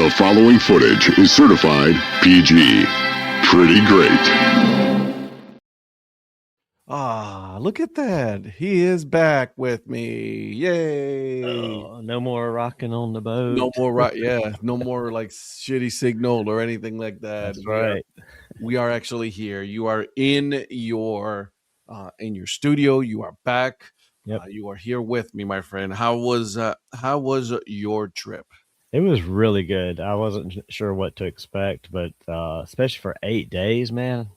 The following footage is certified PG. Pretty great. Look at that. He is back with me. Yay. Oh, no more rocking on the boat. No more, no more like shitty signal or anything like that. That's right. We are actually here. You are in your studio. You are back. Yep. You are here with me, my friend. How was your trip? It was really good. I wasn't sure what to expect, but especially for 8 days, man.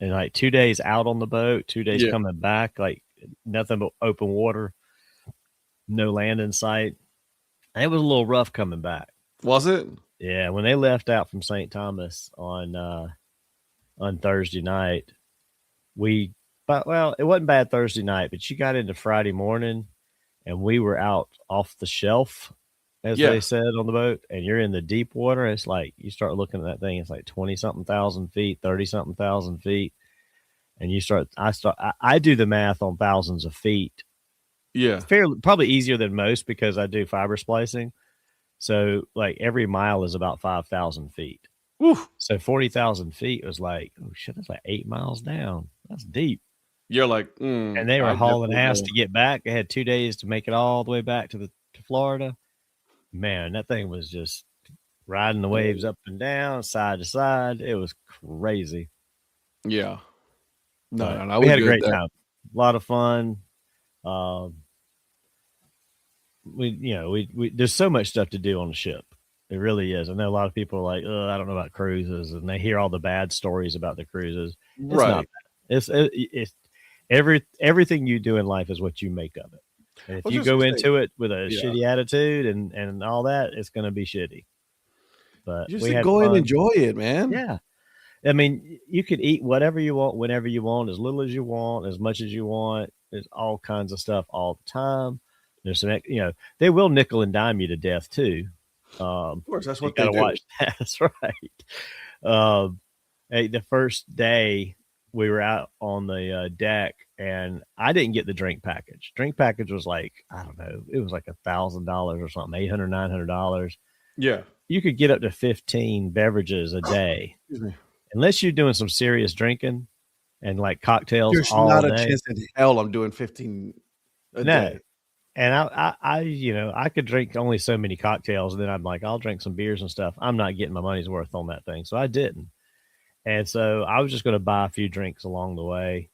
And like 2 days out on the boat, 2 days coming back, like nothing but open water, no land in sight. And it was a little rough coming back. Was it? Yeah, when they left out from St. Thomas on Thursday night, it wasn't bad Thursday night, but you got into Friday morning, and we were out off the shelf, as they said on the boat, and you're in the deep water. It's like you start looking at that thing, it's like 20-something thousand feet, 30-something thousand feet. And I do the math on thousands of feet. Yeah. Probably easier than most because I do fiber splicing. So like every mile is about 5,000 feet. Oof. So 40,000 feet was like, oh shit, that's like 8 miles down. That's deep. You're like, and they were hauling ass to get back. They had 2 days to make it all the way back to Florida. Man, that thing was just riding the waves up and down, side to side. It was crazy. Yeah. No, we had a great time. A lot of fun. We there's so much stuff to do on the ship. It really is. I know a lot of people are like, oh, I don't know about cruises, and they hear all the bad stories about the cruises. It's not bad. It's everything you do in life is what you make of it. And if you go into it with a shitty attitude and all that, it's going to be shitty. But you just go and enjoy it, man. Yeah. I mean, you can eat whatever you want, whenever you want, as little as you want, as much as you want. There's all kinds of stuff all the time. There's some, they will nickel and dime you to death too. Of course, that's what you they do. Watch that. That's right. The first day we were out on the deck, and I didn't get the drink package. Drink package was like, I don't know, it was like $1,000 or something, $800, $900. Yeah, you could get up to 15 beverages a day. Excuse me. Unless you're doing some serious drinking and like cocktails There's all not day. a chance in hell I'm doing 15 a day. And I could drink only so many cocktails, and then I'm like, I'll drink some beers and stuff. I'm not getting my money's worth on that thing. So I didn't. And so I was just going to buy a few drinks along the way.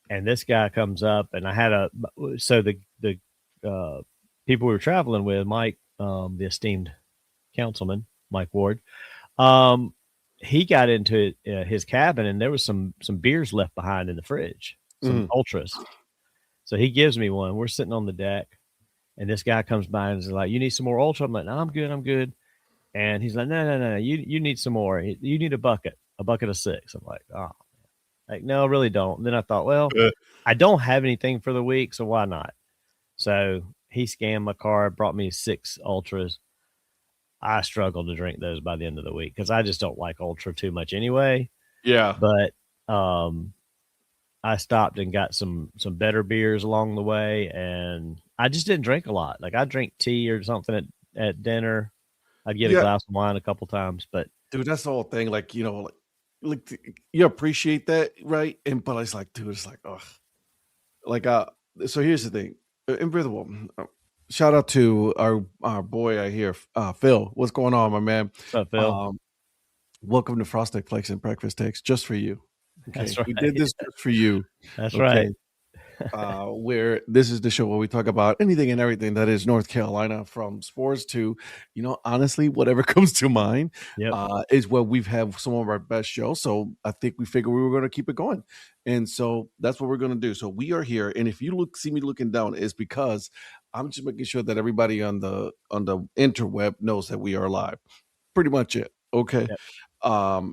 And this guy comes up, and I had the people we were traveling with, Mike, the esteemed councilman, Mike Ward, he got into his cabin, and there was some beers left behind in the fridge, some ultras. So he gives me one. We're sitting on the deck, and this guy comes by and is like, "You need some more ultra?" I'm like, "No, I'm good." And he's like, "No, you need some more. You need a bucket of 6." I'm like, "Oh, like no, I really don't." And then I thought, well, I don't have anything for the week, so why not? So he scanned my card, brought me 6 ultras. I struggled to drink those by the end of the week because I just don't like ultra too much anyway. Yeah. But I stopped and got some better beers along the way, and I just didn't drink a lot. Like I drink tea or something at dinner. I'd get a glass of wine a couple times, but dude, that's the whole thing. Like, like you appreciate that, right? But it's like, dude, it's like, ugh. Like, so here's the thing. Invisible. Shout out to our boy I hear, Phil. What's going on, my man? What's up, Phil? Welcome to Frosted Flakes and Breakfast Takes, just for you. Okay, that's right. We did this just for you. That's right. Where this is the show where we talk about anything and everything that is North Carolina, from sports to, honestly, whatever comes to mind. Is where we've had some of our best shows. So I think we figured we were going to keep it going. And so that's what we're going to do. So we are here. And if you see me looking down, it's because I'm just making sure that everybody on the interweb knows that we are live. Pretty much it. Okay. Yep.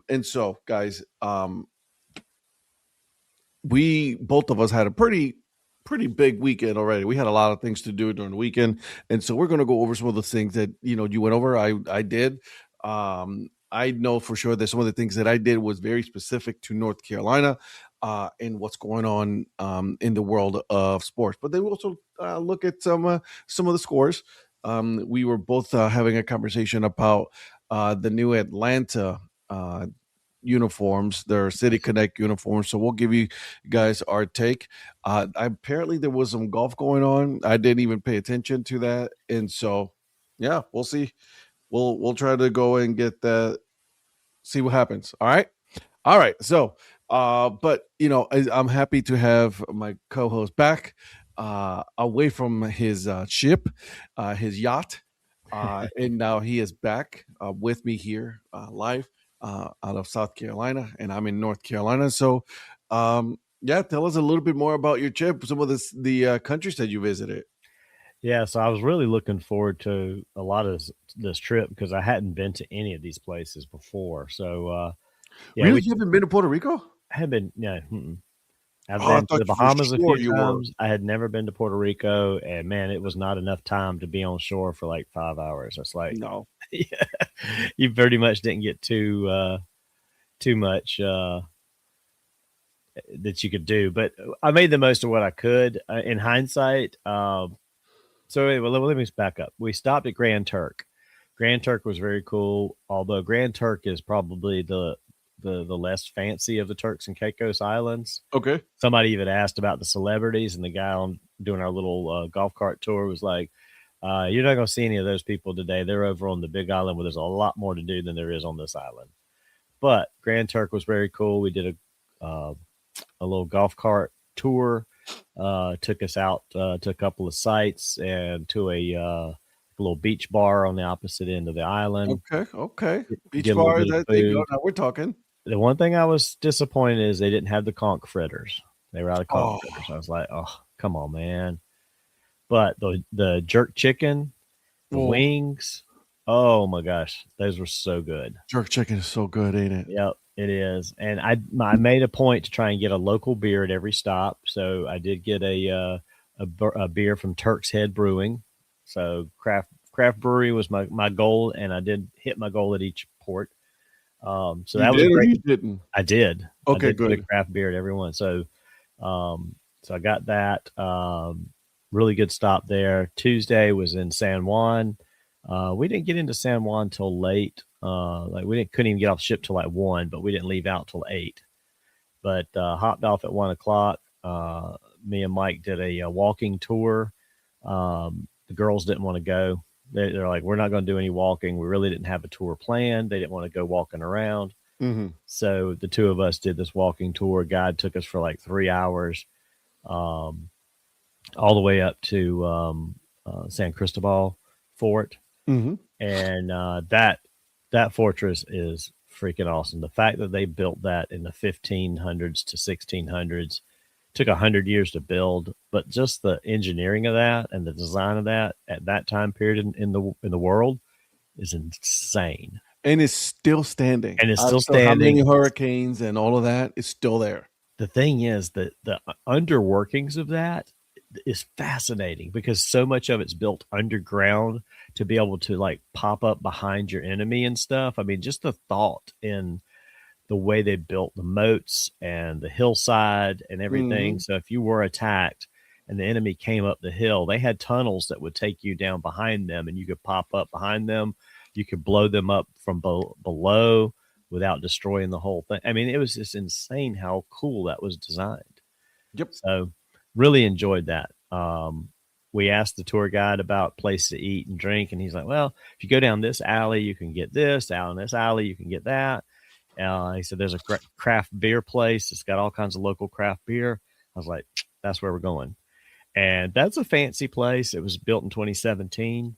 And so guys, we both of us had a pretty big weekend already. We had a lot of things to do during the weekend, and so we're going to go over some of the things that you went over. I did. I know for sure that some of the things that I did was very specific to North Carolina and what's going on in the world of sports. But then we also look at some of the scores. We were both having a conversation about the new Atlanta uniforms, their City Connect uniforms. So we'll give you guys our take. Apparently there was some golf going on. I didn't even pay attention to that, and so yeah, we'll see. We'll try to go and get that. See what happens. All right. All right. So, but I'm happy to have my co-host back, away from his ship, his yacht, and now he is back with me here live out of South Carolina, and I'm in North Carolina. So, yeah, tell us a little bit more about your trip. Some of the countries that you visited. Yeah, so I was really looking forward to a lot of this trip because I hadn't been to any of these places before. So, yeah, Really, you haven't been to Puerto Rico? I had been, no, I've Oh, I been to thought the for Bahamas a sure few you were. times. I had never been to Puerto Rico, and man, it was not enough time to be on shore for like 5 hours. It's like, No. yeah, you pretty much didn't get too much that you could do, but I made the most of what I could in hindsight. So anyway, let me back up. We stopped at Grand Turk. Grand Turk was very cool, although Grand Turk is probably the less fancy of the Turks and Caicos Islands. Okay. Somebody even asked about the celebrities, and the guy on doing our little golf cart tour was like, "You're not going to see any of those people today. They're over on the Big Island, where there's a lot more to do than there is on this island." But Grand Turk was very cool. We did a little golf cart tour. Took us out to a couple of sites and to a little beach bar on the opposite end of the island. Okay. Beach Get a bar. little bit of There you go. food. Now we're talking. The one thing I was disappointed is they didn't have the conch fritters. They were out of conch fritters. I was like, oh, come on, man. But the jerk chicken, the wings, oh my gosh, those were so good. Jerk chicken is so good, ain't it? Yep, it is. And I made a point to try and get a local beer at every stop. So I did get a beer from Turk's Head Brewing. So craft brewery was my goal, and I did hit my goal at each port. So that was great. You didn't? I did. Okay, I did good. get a craft beer at everyone. So, so I got that. Really good stop there. Tuesday was in San Juan. We didn't get into San Juan till late. Couldn't even get off ship till like 1, but we didn't leave out till 8. But hopped off at 1 o'clock. Me and Mike did a walking tour. The girls didn't want to go. They're like, we're not going to do any walking. We really didn't have a tour planned. They didn't want to go walking around. Mm-hmm. So the two of us did this walking tour. Guide took us for like 3 hours, all the way up to San Cristobal Fort. Mm-hmm. And that fortress is freaking awesome. The fact that they built that in the 1500s to 1600s, took 100 years to build, but just the engineering of that and the design of that at that time period in the world is insane. And it's still standing. And it's still standing. How many hurricanes and all of that is still there. The thing is that the underworkings of that is fascinating because so much of it's built underground to be able to like pop up behind your enemy and stuff. I mean, just the thought in the way they built the moats and the hillside and everything. Mm-hmm. So if you were attacked and the enemy came up the hill, they had tunnels that would take you down behind them and you could pop up behind them. You could blow them up from below without destroying the whole thing. I mean, it was just insane how cool that was designed. Yep. So really enjoyed that. We asked the tour guide about places to eat and drink, and he's like, well, if you go down this alley, you can get this. Down this alley, you can get that. He said there's a craft beer place. It's got all kinds of local craft beer. I was like, that's where we're going. And that's a fancy place. It was built in 2017,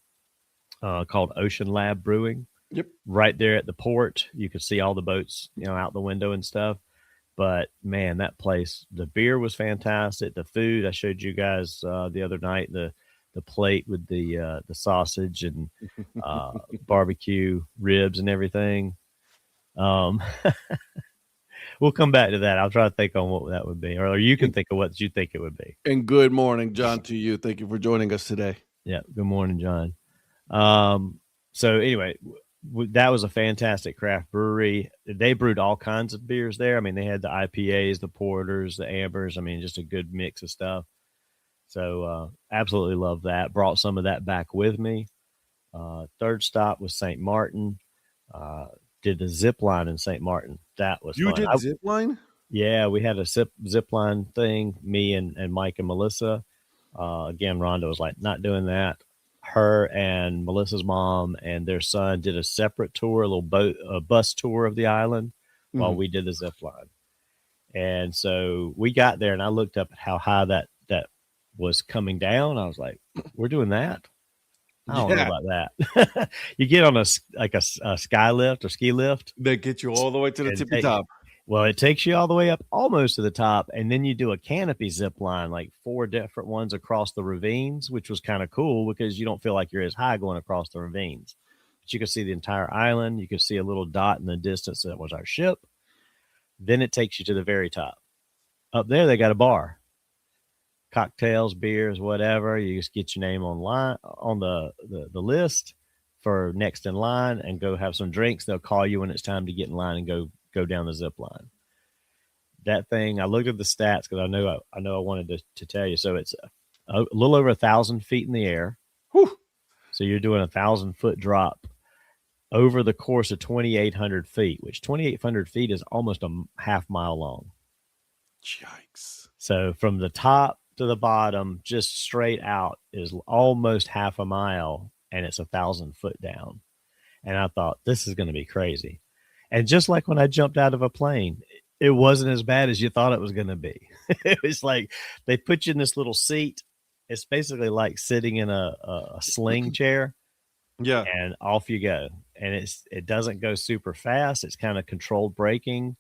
called Ocean Lab Brewing. Yep. Right there at the port. You could see all the boats, out the window and stuff. But man, that place, the beer was fantastic. The food, I showed you guys the other night, the plate with the sausage and barbecue ribs and everything. We'll come back to that. I'll try to think on what that would be, or you can think of what you think it would be. And good morning, John, to you. Thank you for joining us today. Yeah. Good morning, John. So anyway, that was a fantastic craft brewery. They brewed all kinds of beers there. I mean, they had the IPAs, the porters, the ambers. I mean, just a good mix of stuff. So absolutely love that. Brought some of that back with me. Third stop was St. Martin. Did the zip line in St. Martin. That was you fun. did zip line? Yeah, we had a zip line thing, me and Mike and Melissa. Again, Rhonda was like, not doing that. Her and Melissa's mom and their son did a separate tour, a bus tour of the island while we did the zip line. And so we got there and I looked up at how high that was coming down. I was like, we're doing that? I don't know about that. You get on a sky lift or ski lift. They get you all the way to the tippy top. Well, it takes you all the way up almost to the top, and then you do a canopy zip line, like 4 different ones across the ravines, which was kind of cool because you don't feel like you're as high going across the ravines. But you could see the entire island. You could see a little dot in the distance that was our ship. Then it takes you to the very top. Up there, they got a bar. Cocktails, beers, whatever. You just get your name online on the list for next in line and go have some drinks. They'll call you when it's time to get in line and go down the zip line. That thing, I looked at the stats because I know I wanted to tell you. So it's a little over 1,000 feet in the air. Whew. So you're doing 1,000-foot drop over the course of 2,800 feet, which 2,800 feet is almost a half mile long. Yikes. So from the top to the bottom, just straight out is almost half a mile, and it's 1,000 foot down. And I thought, this is going to be crazy. And just like when I jumped out of a plane, it wasn't as bad as you thought it was going to be. It was like they put you in this little seat. It's basically like sitting in a sling chair. Yeah. And off you go. And it doesn't go super fast. It's kind of controlled braking.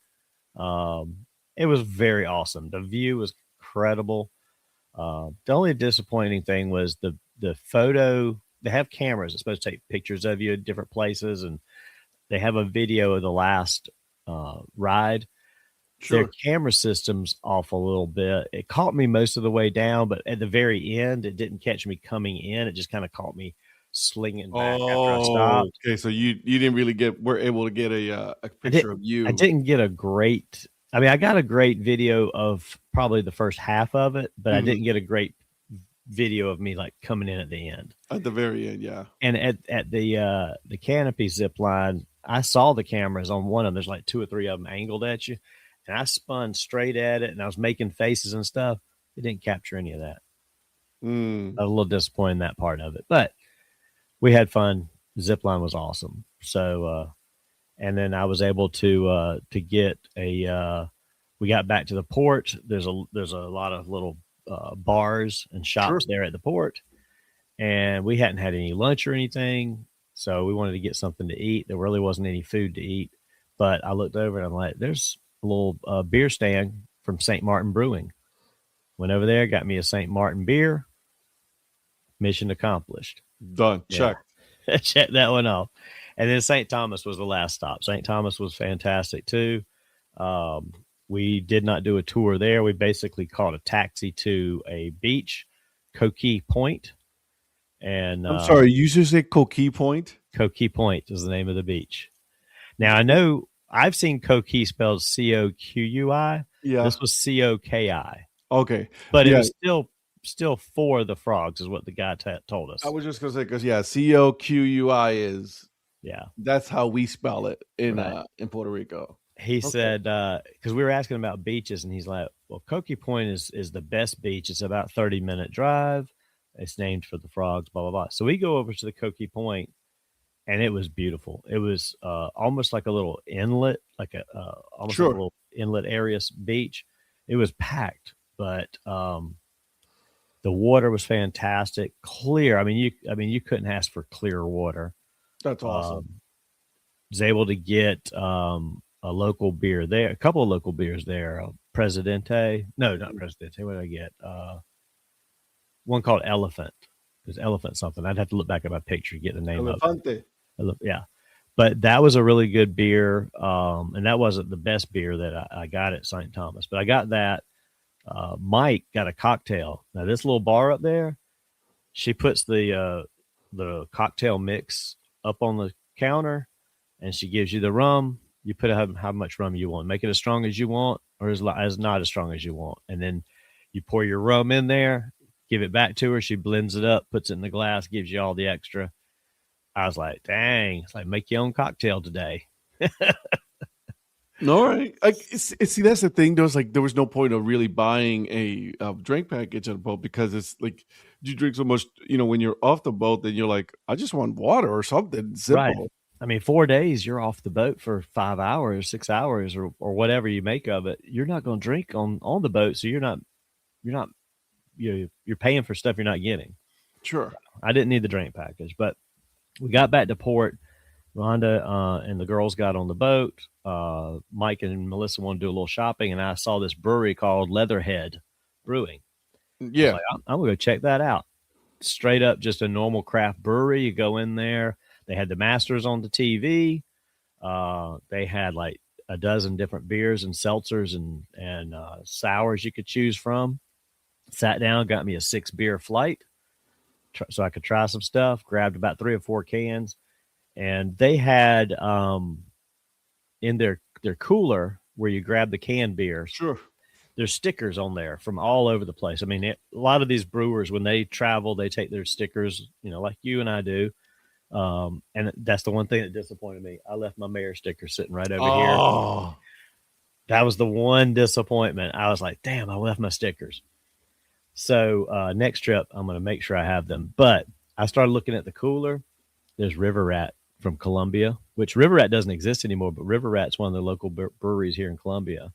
It was very awesome. The view was incredible. The only disappointing thing was the photo. They have cameras. It's supposed to take pictures of you at different places, and they have a video of the last ride. Sure. Their camera system's off a little bit. It caught me most of the way down, but at the very end, it didn't catch me coming in. It just kind of caught me slinging back after I stopped. Okay, so you didn't really were able to get a picture of you. I didn't get a great. I mean, I got a great video of probably the first half of it, but I didn't get a great video of me like coming in at the end. At the very end, yeah. And at the canopy zip line, I saw the cameras on one of them. There's like 2 or 3 of them angled at you, and I spun straight at it, and I was making faces and stuff. It didn't capture any of that. I was a little disappointed in that part of it, but we had fun. Zip line was awesome. So, and then I was able to get we got back to the port. There's a lot of little bars and shops there at the port, and we hadn't had any lunch or anything. So we wanted to get something to eat. There really wasn't any food to eat, but I looked over and I'm like, there's a little beer stand from St. Martin Brewing. Went over there, got me a St. Martin beer. Mission accomplished. Done. Yeah. Check that one off. And then St. Thomas was the last stop. St. Thomas was fantastic too. We did not do a tour there. We basically caught a taxi to a beach, Coquille Point. And I'm sorry, you should say Coquille Point? Coquille Point is the name of the beach. Now, I know I've seen Coquille spelled Coqui. Yeah. This was Coki. Okay. But it was still for the frogs is what the guy told us. I was just going to say, because, Coqui is, that's how we spell it in Puerto Rico. He said, because we were asking about beaches, and he's like, well, Coquille Point is the best beach. It's about a 30-minute drive. It's named for the frogs, blah, blah, blah. So we go over to the Coquille Point, and it was beautiful. It was almost like a little inlet, like almost like a little inlet area beach. It was packed, but the water was fantastic, clear. I mean, you couldn't ask for clearer water. That's awesome. Was able to get a local beer there, a couple of local beers there. Presidente, no, not Presidente. What did I get? One called Elephant. It was Elephant something. I'd have to look back at my picture to get the name Elefante. of it. Yeah. But that was a really good beer. And that wasn't the best beer that I got at St. Thomas, but I got that. Mike got a cocktail. Now this little bar up there, she puts the cocktail mix up on the counter, and she gives you the rum. You put how much rum you want. Make it as strong as you want, or as not as strong as you want. And then you pour your rum in there, give it back to her. She blends it up, puts it in the glass, gives you all the extra. I was like, dang, it's like make your own cocktail today. All right. See, that's the thing. There was no point of really buying a drink package on a boat because it's like you drink so much. When you're off the boat, then you're like, I just want water or something simple. Right. I mean, 4 days, you're off the boat for 5 hours, 6 hours, or whatever you make of it. You're not going to drink on the boat, so you're paying for stuff you're not getting. Sure. I didn't need the drink package, but we got back to port. Rhonda and the girls got on the boat. Mike and Melissa wanted to do a little shopping, and I saw this brewery called Leatherhead Brewing. Yeah. I'm going to go check that out. Straight up, just a normal craft brewery. You go in there. They had the Masters on the TV. They had like a dozen different beers and seltzers and sours you could choose from. Sat down, got me a 6-beer flight so I could try some stuff. Grabbed about 3 or 4 cans. And they had in their cooler where you grab the canned beers. Sure. There's stickers on there from all over the place. I mean, a lot of these brewers, when they travel, they take their stickers, like you and I do. And that's the one thing that disappointed me. I left my mayor sticker sitting right over here. That was the one disappointment. I was like, damn, I left my stickers. So next trip, I'm going to make sure I have them. But I started looking at the cooler. There's River Rat from Columbia, which River Rat doesn't exist anymore, but River Rat's one of the local breweries here in Columbia.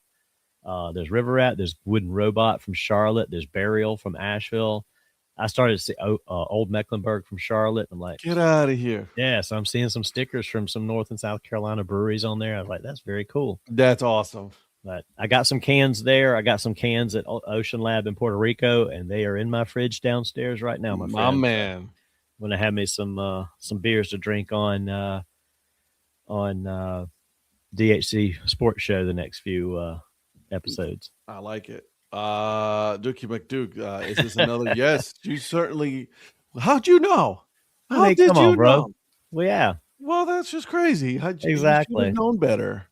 There's River Rat. There's Wooden Robot from Charlotte. There's Burial from Asheville. I started to see Old Mecklenburg from Charlotte. I'm like, get out of here. Yeah, so I'm seeing some stickers from some North and South Carolina breweries on there. I was like, that's very cool. That's awesome. But I got some cans there. I got some cans at Ocean Lab in Puerto Rico, and they are in my fridge downstairs right now, my friend. My man. I'm going to have me some beers to drink on DHC Sports Show the next few episodes. I like it. Dookie McDuke, is this another? Yes, you certainly. How'd you know? How did you know? Well, yeah. Well, that's just crazy. Exactly. You should have known better,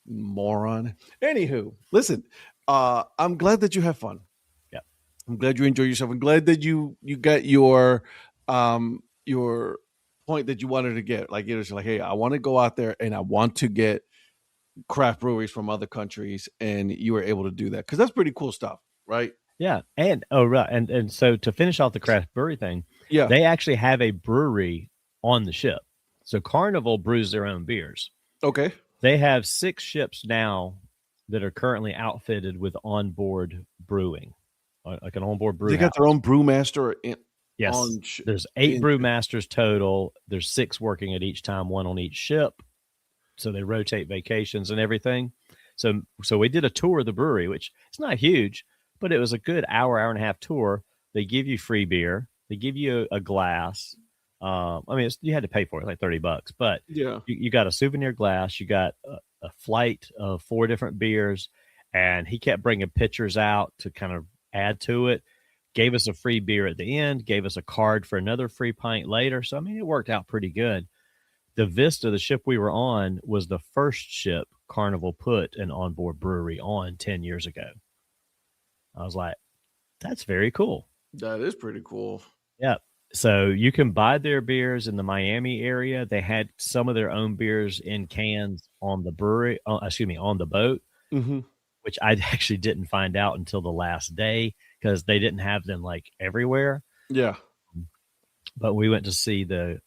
moron. Anywho, listen. I'm glad that you have fun. Yeah, I'm glad you enjoy yourself. I'm glad that you got your point that you wanted to get. Like, it's like, hey, I want to go out there and I want to get craft breweries from other countries, and you were able to do that because that's pretty cool stuff, right? Yeah. And so to finish off the craft brewery thing, yeah, they actually have a brewery on the ship. So Carnival brews their own beers. Okay. They have 6 ships now that are currently outfitted with onboard brewing, like an onboard brew. They got their own brewmaster. Yes. There's 8 brewmasters total. There's 6 working at each time, 1 on each ship. So they rotate vacations and everything. So we did a tour of the brewery, which it's not huge, but it was a good hour and a half tour. They give you free beer. They give you a glass. I mean, you had to pay for it, like $30, but yeah, you got a souvenir glass. You got a flight of 4 different beers, and he kept bringing pitchers out to kind of add to it. Gave us a free beer at the end. Gave us a card for another free pint later. So I mean, it worked out pretty good. The Vista, the ship we were on, was the first ship Carnival put an onboard brewery on 10 years ago. I was like, that's very cool. That is pretty cool. Yeah. So you can buy their beers in the Miami area. They had some of their own beers in cans on the brewery, on the boat, which I actually didn't find out until the last day because they didn't have them like everywhere. Yeah. But we went to see the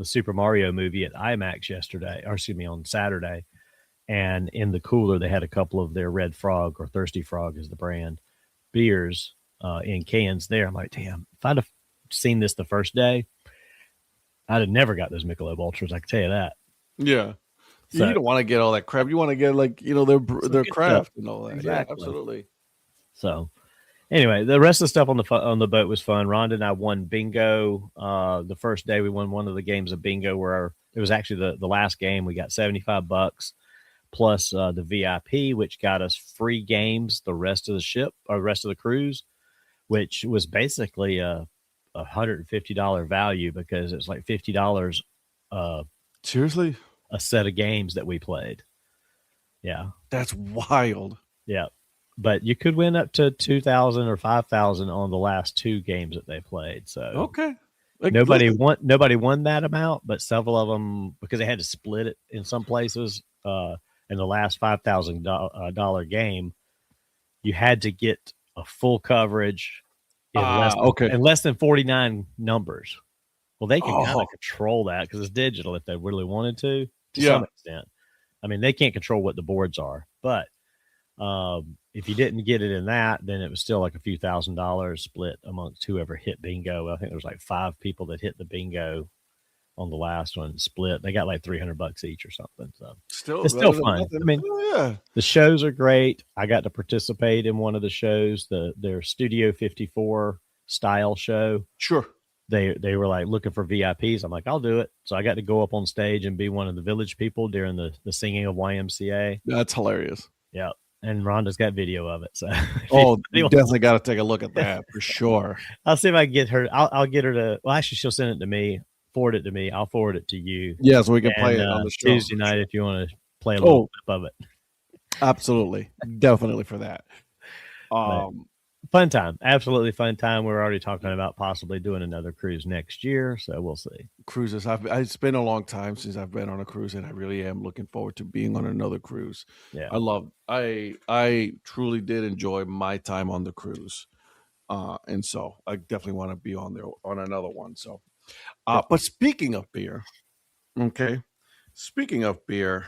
Super Mario movie at IMAX on Saturday. And in the cooler, they had a couple of their Red Frog, or Thirsty Frog is the brand, beers in cans there. I'm like, damn, if I'd have seen this the first day, I'd have never got those Michelob Ultras. I can tell you that. Yeah. So, you don't want to get all that crap. You want to get their craft stuff and all that. Exactly. Yeah, absolutely. So anyway, the rest of the stuff on the boat was fun. Rhonda and I won bingo. The first day we won one of the games of bingo where it was actually the last game. We got $75 plus the VIP, which got us free games the rest of the ship or the rest of the cruise, which was basically a $150 value because it's like $50. Seriously? A set of games that we played. Yeah. That's wild. Yeah. But you could win up to $2,000 or $5,000 on the last 2 games that they played. So okay. Like, Nobody listen, won that amount, but several of them, because they had to split it in some places. In the last $5,000 game, you had to get a full coverage okay. in less than 49 numbers. Well, they can kind Oh, of control that because it's digital if they really wanted to some yeah. extent. I mean, they can't control what the boards are, but if you didn't get it in that, then it was still like a few $1,000s split amongst whoever hit bingo. I think there was like 5 people that hit the bingo on the last one split. They got like $300 each or something. So Still it's still better than fun. nothing. I mean, Oh, yeah. the shows are great. I got to participate in one of the shows, their Studio 54 style show. Sure. They were like looking for VIPs. I'm like, I'll do it. So I got to go up on stage and be one of the village people during the singing of YMCA. That's hilarious. Yeah. And Rhonda's got video of it. So Oh, you definitely got to take a look at that for sure. I'll see if I can get her. I'll get her to. Well, actually, she'll send it to me. Forward it to me. I'll forward it to you. Yeah, so we can play it on the show Tuesday night if you want to play a little clip of it. Absolutely, definitely for that. Fun time, absolutely fun time. We're already talking about possibly doing another cruise next year, so we'll see. Cruises. It's been a long time since I've been on a cruise, and I really am looking forward to being on another cruise. Yeah, I truly did enjoy my time on the cruise, and so I definitely want to be on there on another one. So, but speaking of beer, okay, speaking of beer,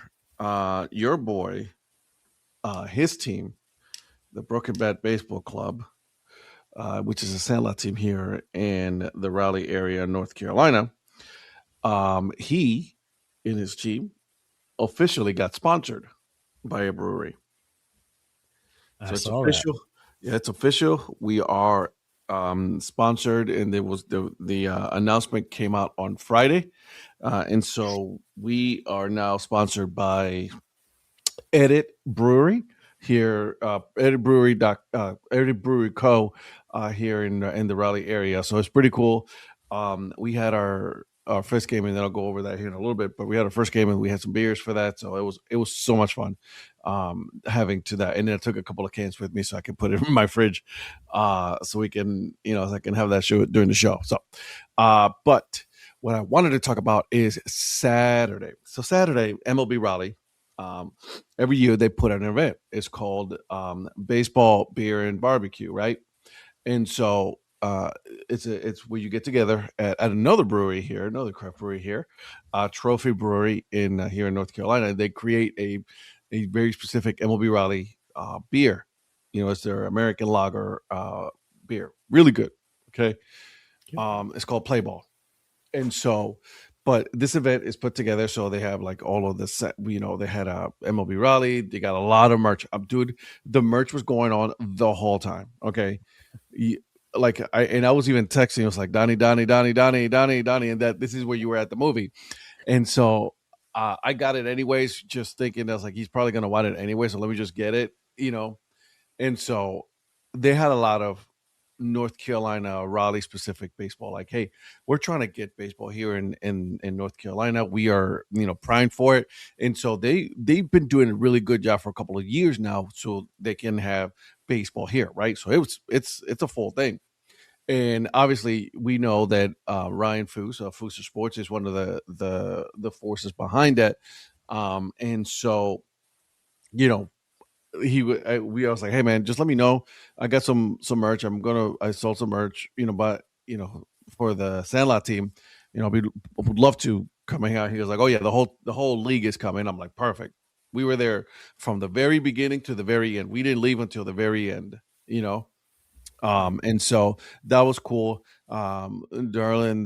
your boy, his team, the Broken Bat Baseball Club, which is a sandlot team here in the Raleigh area, North Carolina. He and his team officially got sponsored by a brewery. So it's official. That. Yeah, it's official. We are sponsored, and there was the announcement came out on Friday, and so we are now sponsored by Edit Brewery here, Edit Brewery Edit Brewery Co. Here in the Raleigh area. So it's pretty cool. We had our first game, and then I'll go over that here in a little bit. But we had our first game, and we had some beers for that. So it was so much fun having to that. And then I took a couple of cans with me so I can put it in my fridge, so we can so I can have that show during the show. So, but what I wanted to talk about is Saturday. So Saturday, MLB Raleigh. Every year they put an event. It's called Baseball, Beer, and Barbecue, right? And so it's where you get together at another brewery here, another craft brewery here, Trophy Brewery in here in North Carolina. They create a very specific MLB Raleigh beer. It's their American lager beer, really good. Okay, it's called Play Ball, and so. But this event is put together, so they have like all of the set. They had a MLB Raleigh. They got a lot of merch. Dude, the merch was going on the whole time. Okay, I was even texting. It was like Donnie, and that this is where you were at the movie, and so I got it anyways. Just thinking, I was like, he's probably gonna want it anyway, so let me just get it. And so they had a lot of North Carolina, Raleigh specific baseball. Like, hey, we're trying to get baseball here in North Carolina. We are, primed for it. And so they've been doing a really good job for a couple of years now, so they can have baseball here, right? So it's a full thing. And obviously we know that Ryan Foose, Foose Sports, is one of the forces behind that. And so, I was like, hey man, just let me know. I got some merch. I sold some merch, but for the Sandlot team, would love to come hang out. He was like, oh yeah, the whole league is coming. I'm like, perfect. We were there from the very beginning to the very end. We didn't leave until the very end, and so that was cool. Darla and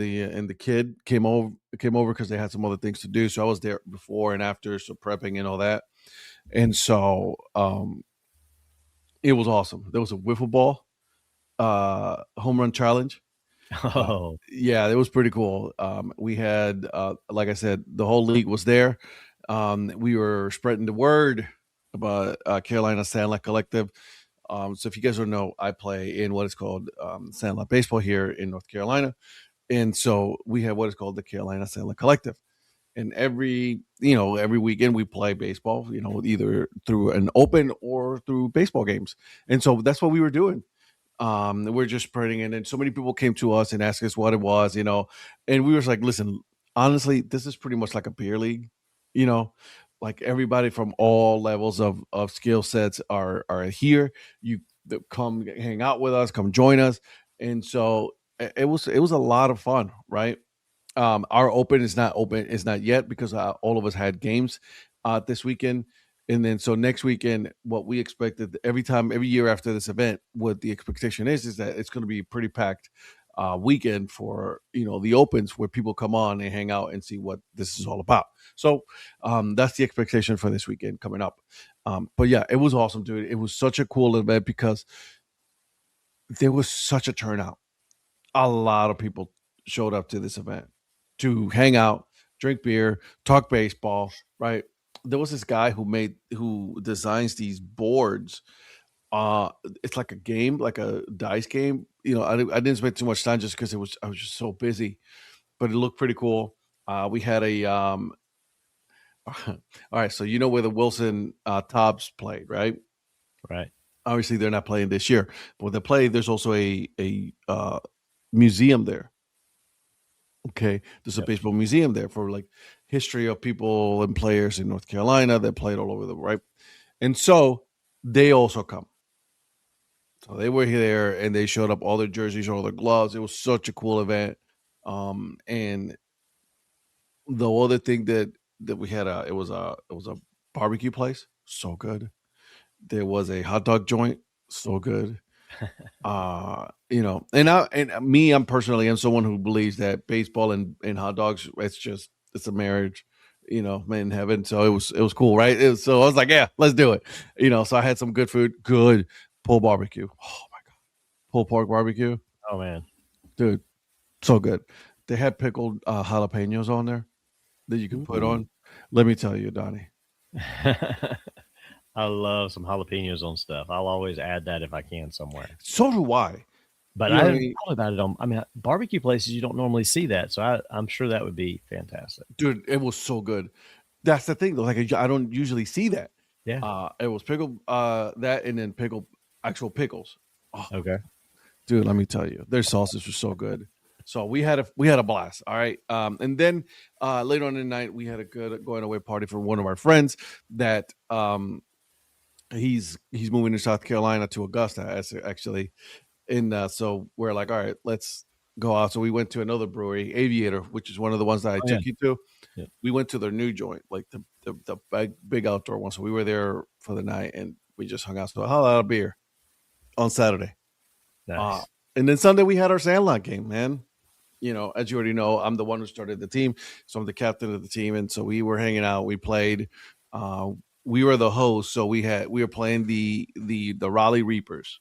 the kid came over because they had some other things to do. So I was there before and after, so prepping and all that. And so it was awesome. There was a wiffle ball home run challenge. Oh, yeah, it was pretty cool. We had, like I said, the whole league was there. We were spreading the word about Carolina Sandlot Collective. So if you guys don't know, I play in what is called Sandlot Baseball here in North Carolina. And so we have what is called the Carolina Sandlot Collective. And every weekend we play baseball, either through an open or through baseball games. And so that's what we were doing. We're just spreading it, and so many people came to us and asked us what it was, and we were like, listen, honestly, this is pretty much like a beer league, you know, like everybody from all levels of skill sets are here. You come hang out with us, come join us, and so it was a lot of fun, right? Our open is not open, is not yet because all of us had games this weekend. And then so next weekend, what we expected every year after this event, what the expectation is that it's going to be a pretty packed weekend for the opens where people come on and hang out and see what this is all about. So that's the expectation for this weekend coming up. But yeah, it was awesome, dude. It was such a cool event because there was such a turnout. A lot of people showed up to this event to hang out, drink beer, talk baseball, right? There was this guy who designs these boards. It's like a game, like a dice game. I didn't spend too much time just because I was just so busy, but it looked pretty cool. We had a all right, so you know where the Wilson Tops played, right? Right. Obviously, they're not playing this year, but when they play, there's also a museum there. Okay, there's a baseball museum there for like history of people and players in North Carolina that played all over the right, and so they also come. So they were here and they showed up all their jerseys, all their gloves. It was such a cool event. And the other thing that we had it was a barbecue place, so good. There was a hot dog joint, so good. I'm personally am someone who believes that baseball and hot dogs, it's a marriage, made in heaven. So it was cool, right? So I was like, yeah, let's do it. So I had some good food, good pulled barbecue. Oh my god, pulled pork barbecue, Oh man, dude, so good. They had pickled jalapenos on there that you can put on. Let me tell you, Donnie. I love some jalapenos on stuff. I'll always add that if I can somewhere. So do I. But I haven't thought about it I mean, barbecue places you don't normally see that, so I'm sure that would be fantastic. Dude, it was so good. That's the thing, though. Like I don't usually see that. Yeah. It was pickled that and then pickled actual pickles. Oh, Okay. dude, let me tell you, their sauces were so good. So we had a blast. All right. And then later on in the night, we had a good going away party for one of our friends that he's moving to South Carolina to Augusta actually. And so we're like, all right, let's go out. So we went to another brewery, Aviator, which is one of the ones that I took you to. Yeah. We went to their new joint, like the big outdoor one. So we were there for the night and we just hung out. So a whole lot of beer on Saturday. Nice. And then Sunday we had our Sandlot game, man. As you already know, I'm the one who started the team. So I'm the captain of the team. And so we were hanging out. We played. We were the hosts. So we were playing the Raleigh Reapers.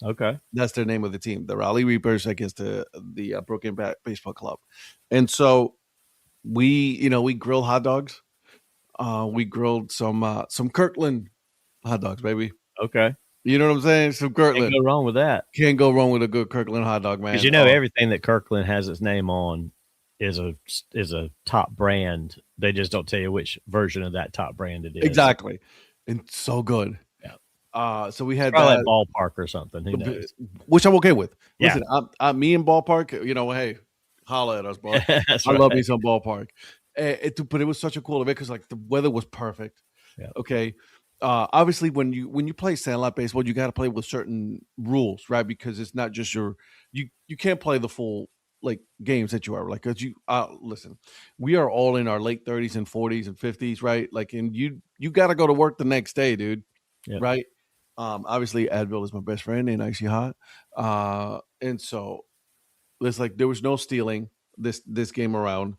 Okay. That's their name of the team, the Raleigh Reapers against the Brooklyn Baseball Club. And so we grilled hot dogs. We grilled some Kirkland hot dogs, baby. Okay. You know what I'm saying? Some Kirkland. Can't go wrong with that. Can't go wrong with a good Kirkland hot dog, man. Because everything that Kirkland has its name on is a top brand. They just don't tell you which version of that top brand it is. Exactly. And so good. Yeah. So we had probably that Ballpark or something. Who knows? Which I'm okay with. Yeah. Listen, I'm me and Ballpark. Hey, holla at us, bro. I love me some Ballpark. But it was such a cool event because like the weather was perfect. Yeah. Okay. Obviously, when you play Sandlot baseball, you got to play with certain rules, right? Because it's not just you can't play the full like games that you are like. Cause listen, we are all in our late 30s and 40s and 50s, right? Like, and you got to go to work the next day, dude. Yep. Right? Obviously, Advil is my best friend and Icy Hot, and so it's like there was no stealing this game around.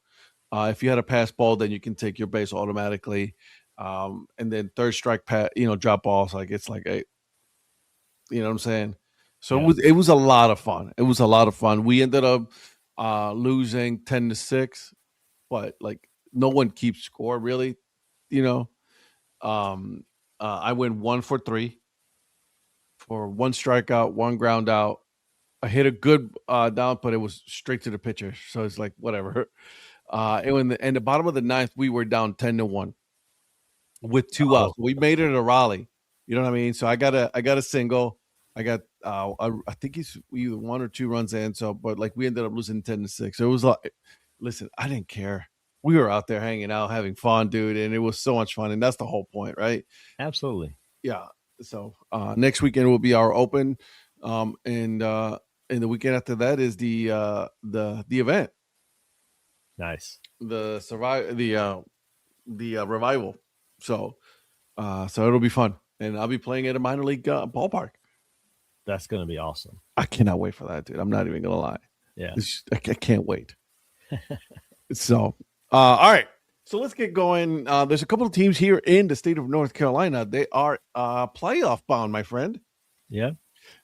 If you had a pass ball, then you can take your base automatically. And then third strike drop balls, like it's like you know what I'm saying? So it was a lot of fun. It was a lot of fun. We ended up losing 10-6, but like no one keeps score really, I went 1 for 3 for 1 strikeout, 1 ground out. I hit a good down, but it was straight to the pitcher. So it's like whatever. And in the bottom of the 9th, we were down 10-1. With 2 outs. We made it a Raleigh. You know what I mean? So I got a single. I got I think he's either 1 or 2 runs in. So, but like we ended up losing 10-6. It was like, listen, I didn't care. We were out there hanging out, having fun, dude, and it was so much fun. And that's the whole point, right? Absolutely. Yeah. So next weekend will be our open, and the weekend after that is the event, Nice. the survive the revival. So so it'll be fun, and I'll be playing at a minor league ballpark. That's going to be awesome. I cannot wait for that, dude. I'm not even gonna lie. Yeah. I can't wait. So, all right. So let's get going. There's a couple of teams here in the state of North Carolina. They are playoff bound, my friend. Yeah.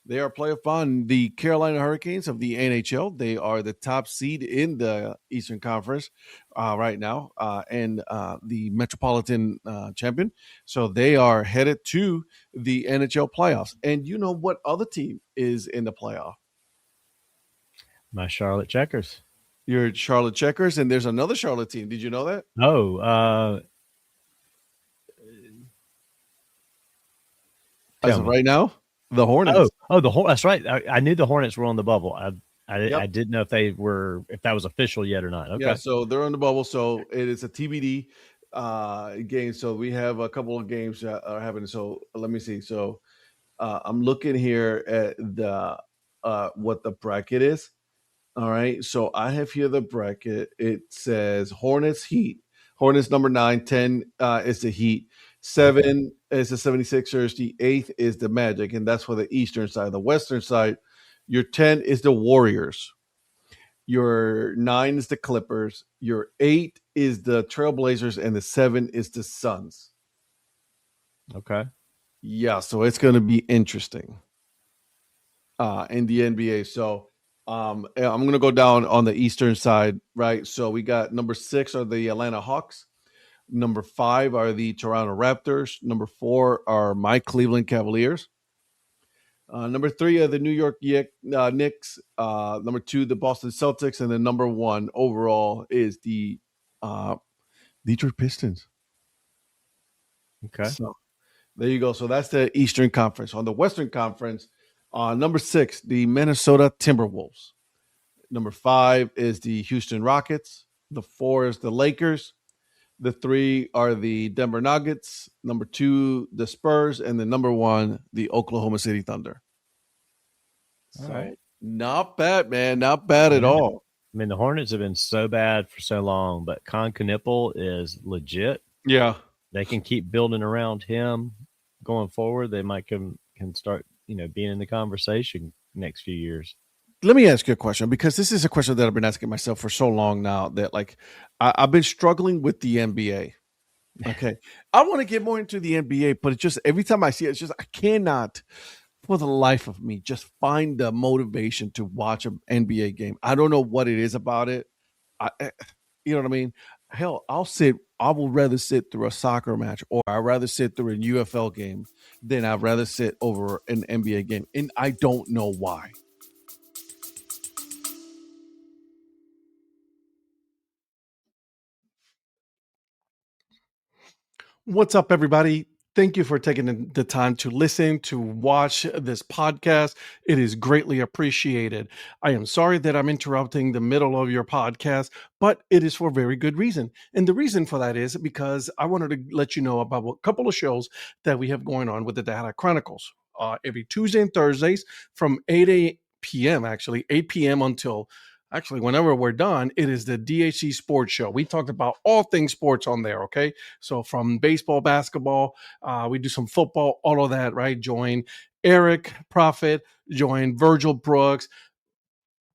They are playoff bound. The Carolina Hurricanes of the NHL. They are the top seed in the Eastern Conference right now, and the Metropolitan champion. So they are headed to the NHL playoffs. And you know what other team is in the playoff? My Charlotte Checkers. Your Charlotte Checkers, and there's another Charlotte team. Did you know that? Oh, as of right now, the Hornets. The Hornets. That's right. I knew the Hornets were on the bubble. I didn't know if that was official yet or not. Okay. Yeah, so they're on the bubble. So it is a TBD game. So we have a couple of games that are happening. So let me see. So I'm looking here at the what the bracket is. All right. So I have here the bracket. It says Hornets Heat. Hornets number 9, 10 is the Heat. 7 is the 76ers. The 8th is the Magic. And that's for the Eastern side. The Western side, your 10 is the Warriors. Your 9 is the Clippers. Your 8 is the Trailblazers. And the 7 is the Suns. Okay. Yeah. So it's going to be interesting in the NBA. So I'm going to go down on the Eastern side, right? So we got number 6 are the Atlanta Hawks. Number 5 are the Toronto Raptors. Number 4 are my Cleveland Cavaliers. Number 3 are the New York Knicks. Number 2, the Boston Celtics. And then number 1 overall is the Detroit Pistons. Okay. So there you go. So that's the Eastern Conference. On the Western Conference, number 6, the Minnesota Timberwolves. Number 5 is the Houston Rockets. The 4 is the Lakers. The 3 are the Denver Nuggets. Number 2, the Spurs. And the number 1, the Oklahoma City Thunder. All So right. not bad, man. Not bad at all. I mean, the Hornets have been so bad for so long, but Con Knippel is legit. Yeah. They can keep building around him going forward. They might can start, being in the conversation next few years. Let me ask you a question, because this is a question that I've been asking myself for so long now that I've been struggling with the NBA. Okay. I want to get more into the NBA, but it's just every time I see it, it's just I cannot for the life of me just find the motivation to watch an NBA game. I don't know what it is about it. You know what I mean? Hell, I will rather sit through a soccer match, or I'd rather sit through a UFL game than I'd rather sit over an NBA game. And I don't know why. What's up, everybody? Thank you for taking the time to listen, to watch this podcast. It is greatly appreciated. I am sorry that I'm interrupting the middle of your podcast, but it is for a very good reason. And the reason for that is because I wanted to let you know about a couple of shows that we have going on with the Data Chronicles. Every Tuesday and Thursdays from 8 p.m., 8 p.m. until whenever we're done, it is the DHC Sports Show. We talked about all things sports on there, okay? So from baseball, basketball, we do some football, all of that, right? Join Eric Prophet, join Virgil Brooks,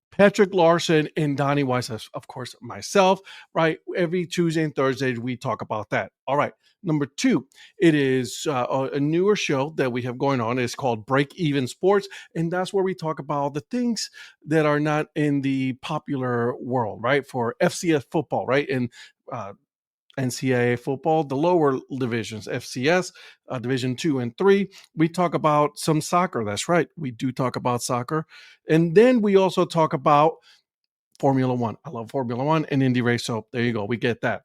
Patrick Larson, and Donnie Weiss, of course, myself, right? Every Tuesday and Thursday, we talk about that. All right. Number 2, it is a newer show that we have going on. It's called Break Even Sports, and that's where we talk about the things that are not in the popular world, right? For FCS football, right? And NCAA football, the lower divisions, FCS, Division 2 and 3. We talk about some soccer. That's right. We do talk about soccer. And then we also talk about Formula One. I love Formula One and Indy Race. So there you go. We get that.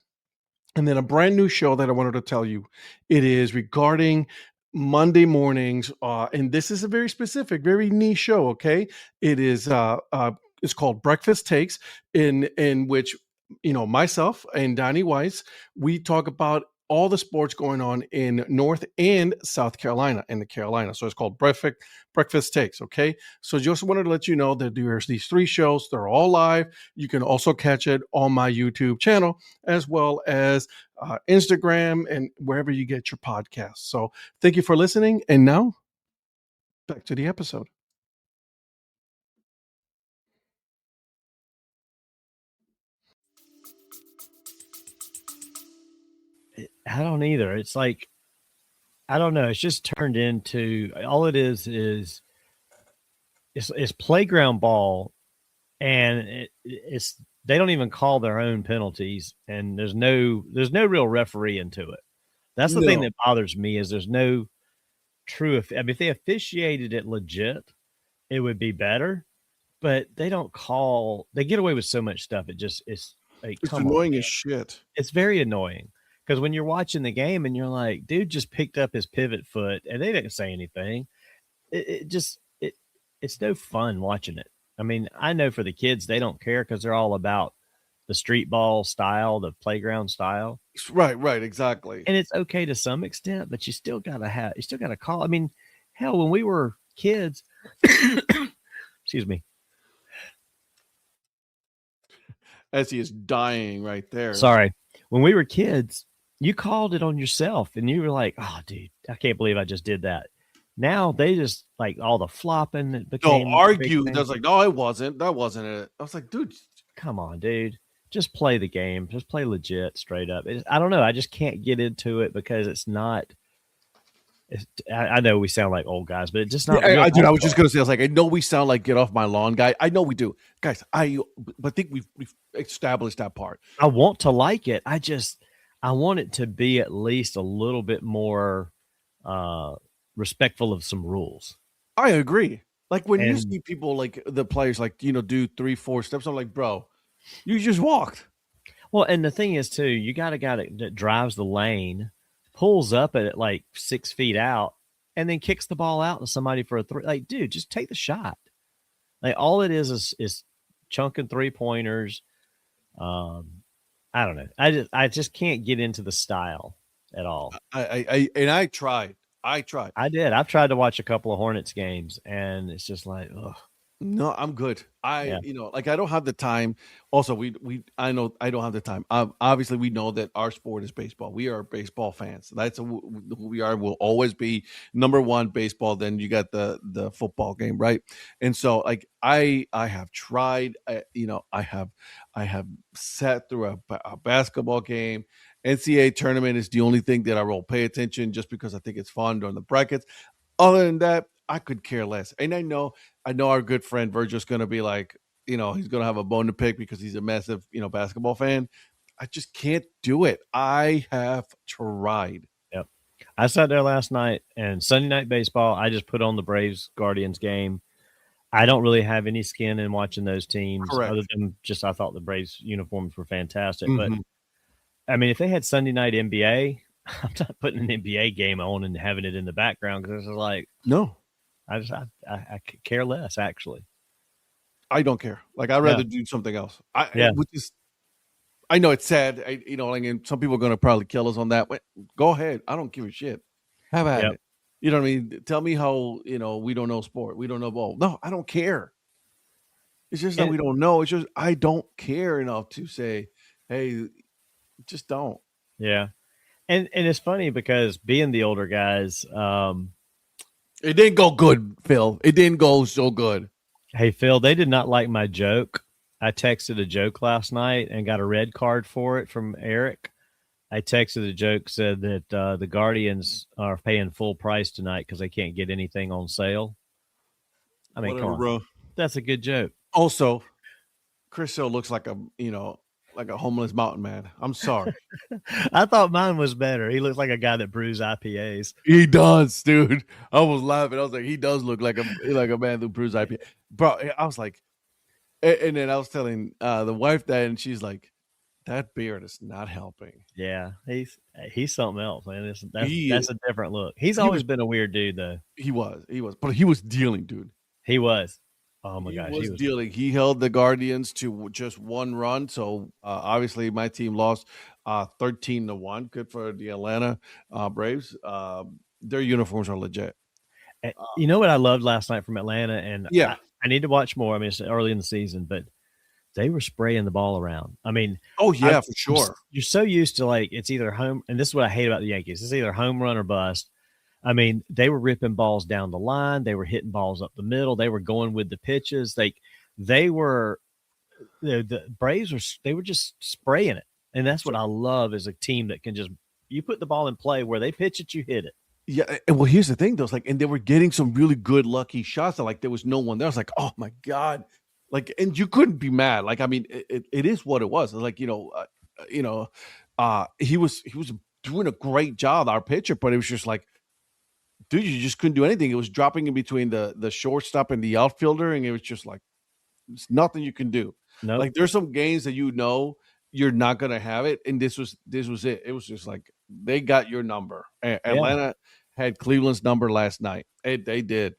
And then a brand new show that I wanted to tell you. It is regarding Monday mornings, and this is a very specific, very niche show. Okay, it is. It's called Breakfast Takes, in which myself and Donnie Weiss, we talk about all the sports going on in North and South Carolina and the Carolina. So it's called Breakfast Takes. Okay, so just wanted to let you know that there's these 3 shows. They're all live. You can also catch it on my YouTube channel as well as Instagram and wherever you get your podcasts. So thank you for listening. And now back to the episode. I don't either. It's like, I don't know. It's just turned into, all it is it's playground ball, and it's they don't even call their own penalties, and there's no real referee into it. That's the thing that bothers me, is there's no true. I mean, if they officiated it legit, it would be better. But they don't call. They get away with so much stuff. It's like, It's annoying as shit. It's very annoying, because when you're watching the game and you're like, dude just picked up his pivot foot and they didn't say anything. It's no fun watching it. I mean, I know for the kids, they don't care because they're all about the street ball style, the playground style. Right, exactly. And it's okay to some extent, but you still gotta call. I mean, hell, when we were kids, excuse me. As he is dying right there. Sorry. When we were kids, you called it on yourself and you were like, oh, dude, I can't believe I just did that. Now they just, like, all the flopping that became. Don't argue. That's like, no, it wasn't. That wasn't it. I was like, dude, come on, dude. Just play the game. Just play legit, straight up. I don't know. I just can't get into it because it's not. I know we sound like old guys, but it's just not. Yeah, I was just gonna say, I was like, I know we sound like get off my lawn guy. I know we do, guys. But I think we've established that part. I want to like it. I want it to be at least a little bit more respectful of some rules. I agree. Like when you see people, like the players, like, do 3-4 steps, I'm like, bro, you just walked. Well, and the thing is too, you got a guy that drives the lane, pulls up at it like 6 feet out, and then kicks the ball out to somebody for a 3. Like, dude, just take the shot. Like, all it is chunking 3-pointers. I don't know. I just can't get into the style at all. I tried. I did. I've tried to watch a couple of Hornets games, and it's just like, ugh. No, I'm good. I don't have the time. Also, I know I don't have the time. Obviously, we know that our sport is baseball. We are baseball fans. That's who we are. We'll always be number one, baseball. Then you got the football game, right? And so, like, I have tried. I have sat through a basketball game. NCAA tournament is the only thing that I will pay attention, just because I think it's fun during the brackets. Other than that, I could care less. And I know our good friend Virgil's going to be like, he's going to have a bone to pick because he's a massive, basketball fan. I just can't do it. I have tried. Yep. I sat there last night, and Sunday night baseball, I just put on the Braves Guardians game. I don't really have any skin in watching those teams. Correct. Other than just, I thought the Braves uniforms were fantastic. Mm-hmm. But I mean, if they had Sunday night NBA, I'm not putting an NBA game on and having it in the background, because it's like, no. I care less, actually. I don't care. Like, I'd rather do something else. I know it's sad. And some people are going to probably kill us on that. But go ahead. I don't give a shit. Have at it. You know what I mean? Tell me how, we don't know sport. We don't know ball. No, I don't care. It's just that we don't know. It's just, I don't care enough to say, hey, just don't. Yeah. And it's funny because being the older guys, it didn't go good, Phil. It didn't go so good. Hey, Phil, they did not like my joke. I texted a joke last night and got a red card for it from Eric. I texted a joke, said that the Guardians are paying full price tonight because they can't get anything on sale. I mean, come on, bro. That's a good joke. Also, Chris Hill looks like a homeless mountain man. I'm sorry. I thought mine was better. He looks like a guy that brews IPAs. He does, dude. I was laughing. I was like, he does look like a man who brews IPA. Bro, I was like, and then I was telling the wife that, and she's like, That beard is not helping. Yeah, he's something else, man. He That's a different look. He's he always was been a weird dude, though. he was, but he was dealing, dude. He was. Oh my He gosh, was dealing. He held the Guardians to just one run. So obviously, my team lost 13-1. Good for the Atlanta Braves. Their uniforms are legit. You know what I loved last night from Atlanta, and Yeah. I need to watch more. I mean, it's early in the season, but they were spraying the ball around. I mean, oh yeah, for sure. You're so used to like it's either home, and this is what I hate about the Yankees. It's either home run or bust. I mean, they were ripping balls down the line. They were hitting balls up the middle. They were going with the pitches. They were the Braves were just spraying it, and that's what I love is a team that can just you put the ball in play where they pitch it, you hit it. Yeah, and well, here's the thing, though. It's like, and they were getting some really good, lucky shots. That like there was no one there. I was like, oh my god, like, and you couldn't be mad. Like, I mean, it is what it was. It's like he was doing a great job, our pitcher, but it was just like, dude, you just couldn't do anything. It was dropping in between the shortstop and the outfielder, and it was just like, there's nothing you can do. No, like there's some games that you're not gonna have it, and this was it. It was just like they got your number. Atlanta had Cleveland's number last night. They did.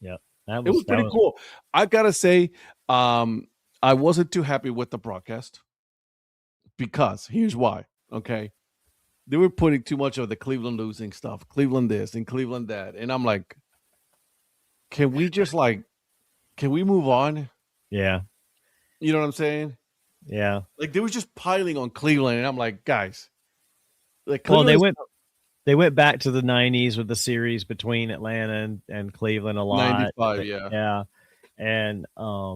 Yeah, it was pretty cool. I gotta say, I wasn't too happy with the broadcast because here's why. Okay, they were putting too much of the Cleveland losing stuff, Cleveland this and Cleveland that, and I'm like, can we move on? Yeah, you know what I'm saying? Yeah, like they were just piling on Cleveland, and I'm like, guys, like, well, they went back to the 90s with the series between Atlanta and Cleveland a lot. 95, yeah. And I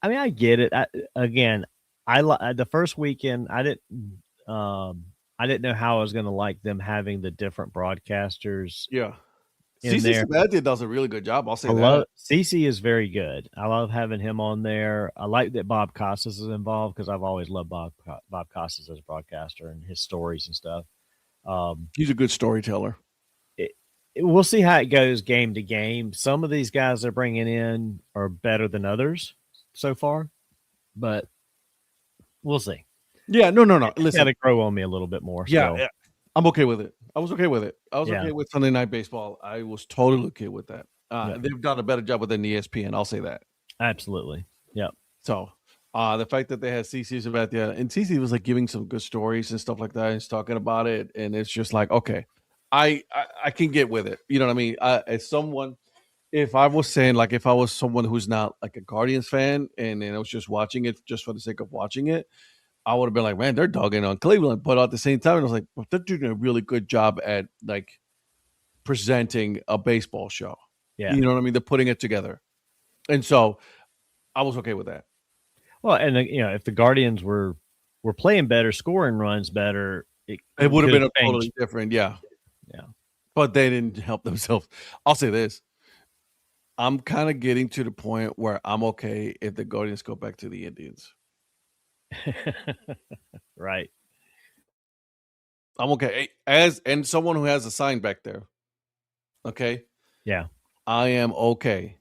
mean, I get it. The first weekend I didn't know how I was going to like them having the different broadcasters. Yeah. CC Sabathia does a really good job. I'll say CC is very good. I love having him on there. I like that Bob Costas is involved because I've always loved Bob Costas as a broadcaster and his stories and stuff. He's a good storyteller. We'll see how it goes game to game. Some of these guys they're bringing in are better than others so far, but we'll see. Yeah, no. Listen, got to grow on me a little bit more. Yeah, I'm okay with it. I was okay with it. I was okay with Sunday Night Baseball. I was totally okay with that. They've done a better job with ESPN. I'll say that. Absolutely. Yeah. So the fact that they had CC Sabathia, and CC was like giving some good stories and stuff like that. He's talking about it, and it's just like, okay, I can get with it. You know what I mean? As someone, if I was someone who's not like a Guardians fan, and I was just watching it just for the sake of watching it, I would have been like, man, they're dogging on Cleveland. But at the same time, I was like, well, they're doing a really good job at like presenting a baseball show. Yeah. You know what I mean? They're putting it together. And so I was okay with that. Well, and if the Guardians were playing better, scoring runs better, it would have been a totally different. Yeah. Yeah. But they didn't help themselves. I'll say this. I'm kind of getting to the point where I'm okay if the Guardians go back to the Indians. Right. I'm okay. And someone who has a sign back there. Okay. Yeah. I am okay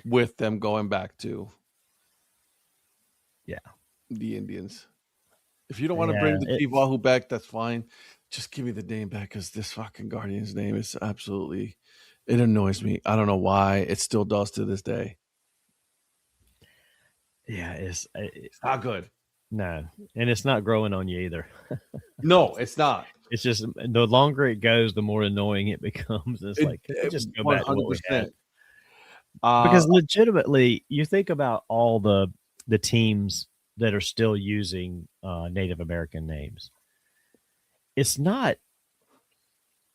with them going back to the Indians. If you don't want to bring the Steve Wahoo back, that's fine. Just give me the name back because this fucking Guardian's name is absolutely, it annoys me. I don't know why. It still does to this day. Yeah, it's not good. No, and it's not growing on you either. No, it's not. It's just the longer it goes, the more annoying it becomes. It's like just go 100%. Back to what we had. Because legitimately, you think about all the teams that are still using Native American names. It's not.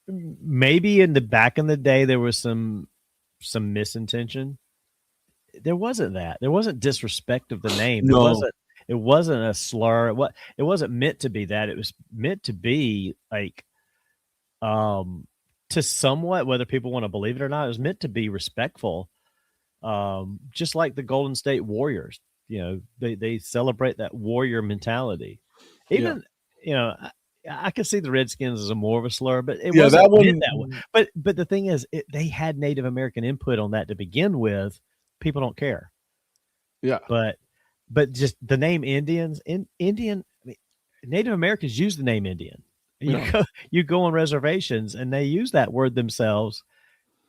Maybe back in the day there was some misintention. There wasn't that. There wasn't disrespect of the name. No. It wasn't a slur. It wasn't meant to be that. It was meant to be like, to somewhat, whether people want to believe it or not, it was meant to be respectful. Just like the Golden State Warriors, they celebrate that warrior mentality. Even, I could see the Redskins as a more of a slur, but it wasn't meant that way. But the thing is, they had Native American input on that to begin with. People don't care. Yeah. But but just the name Indians, Indian, I mean, Native Americans use the name Indian. You go on reservations and they use that word themselves.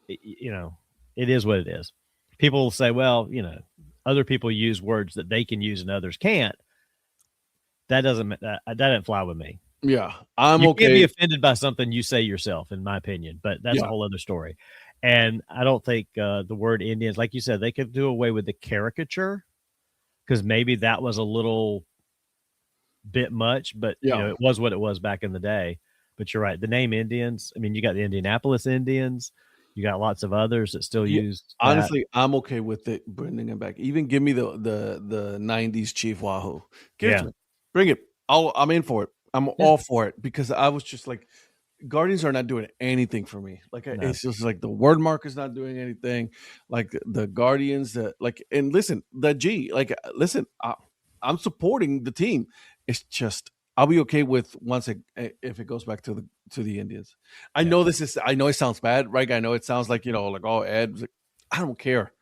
You know, it is what it is. People will say, well, you know, other people use words that they can use and others can't. That doesn't fly with me. Yeah, I'm you okay. You can't be offended by something you say yourself, in my opinion, but that's a whole other story. And I don't think the word Indians, like you said, they could do away with the caricature because maybe that was a little bit much, but you know, it was what it was back in the day. But you're right. The name Indians, I mean, you got the Indianapolis Indians. You got lots of others that still use that. Honestly, I'm okay with it bringing it back. Even give me the 90s Chief Wahoo. Give it to me. Bring it. I'm in for it. I'm all for it because I was just like, Guardians are not doing anything for me. Like it's just like the word mark is not doing anything. Like the Guardians, and listen, the G, listen, I'm supporting the team. It's just I'll be okay with if it goes back to the Indians. I know it sounds bad, right? I know it sounds like, like, oh, Ed, I don't care.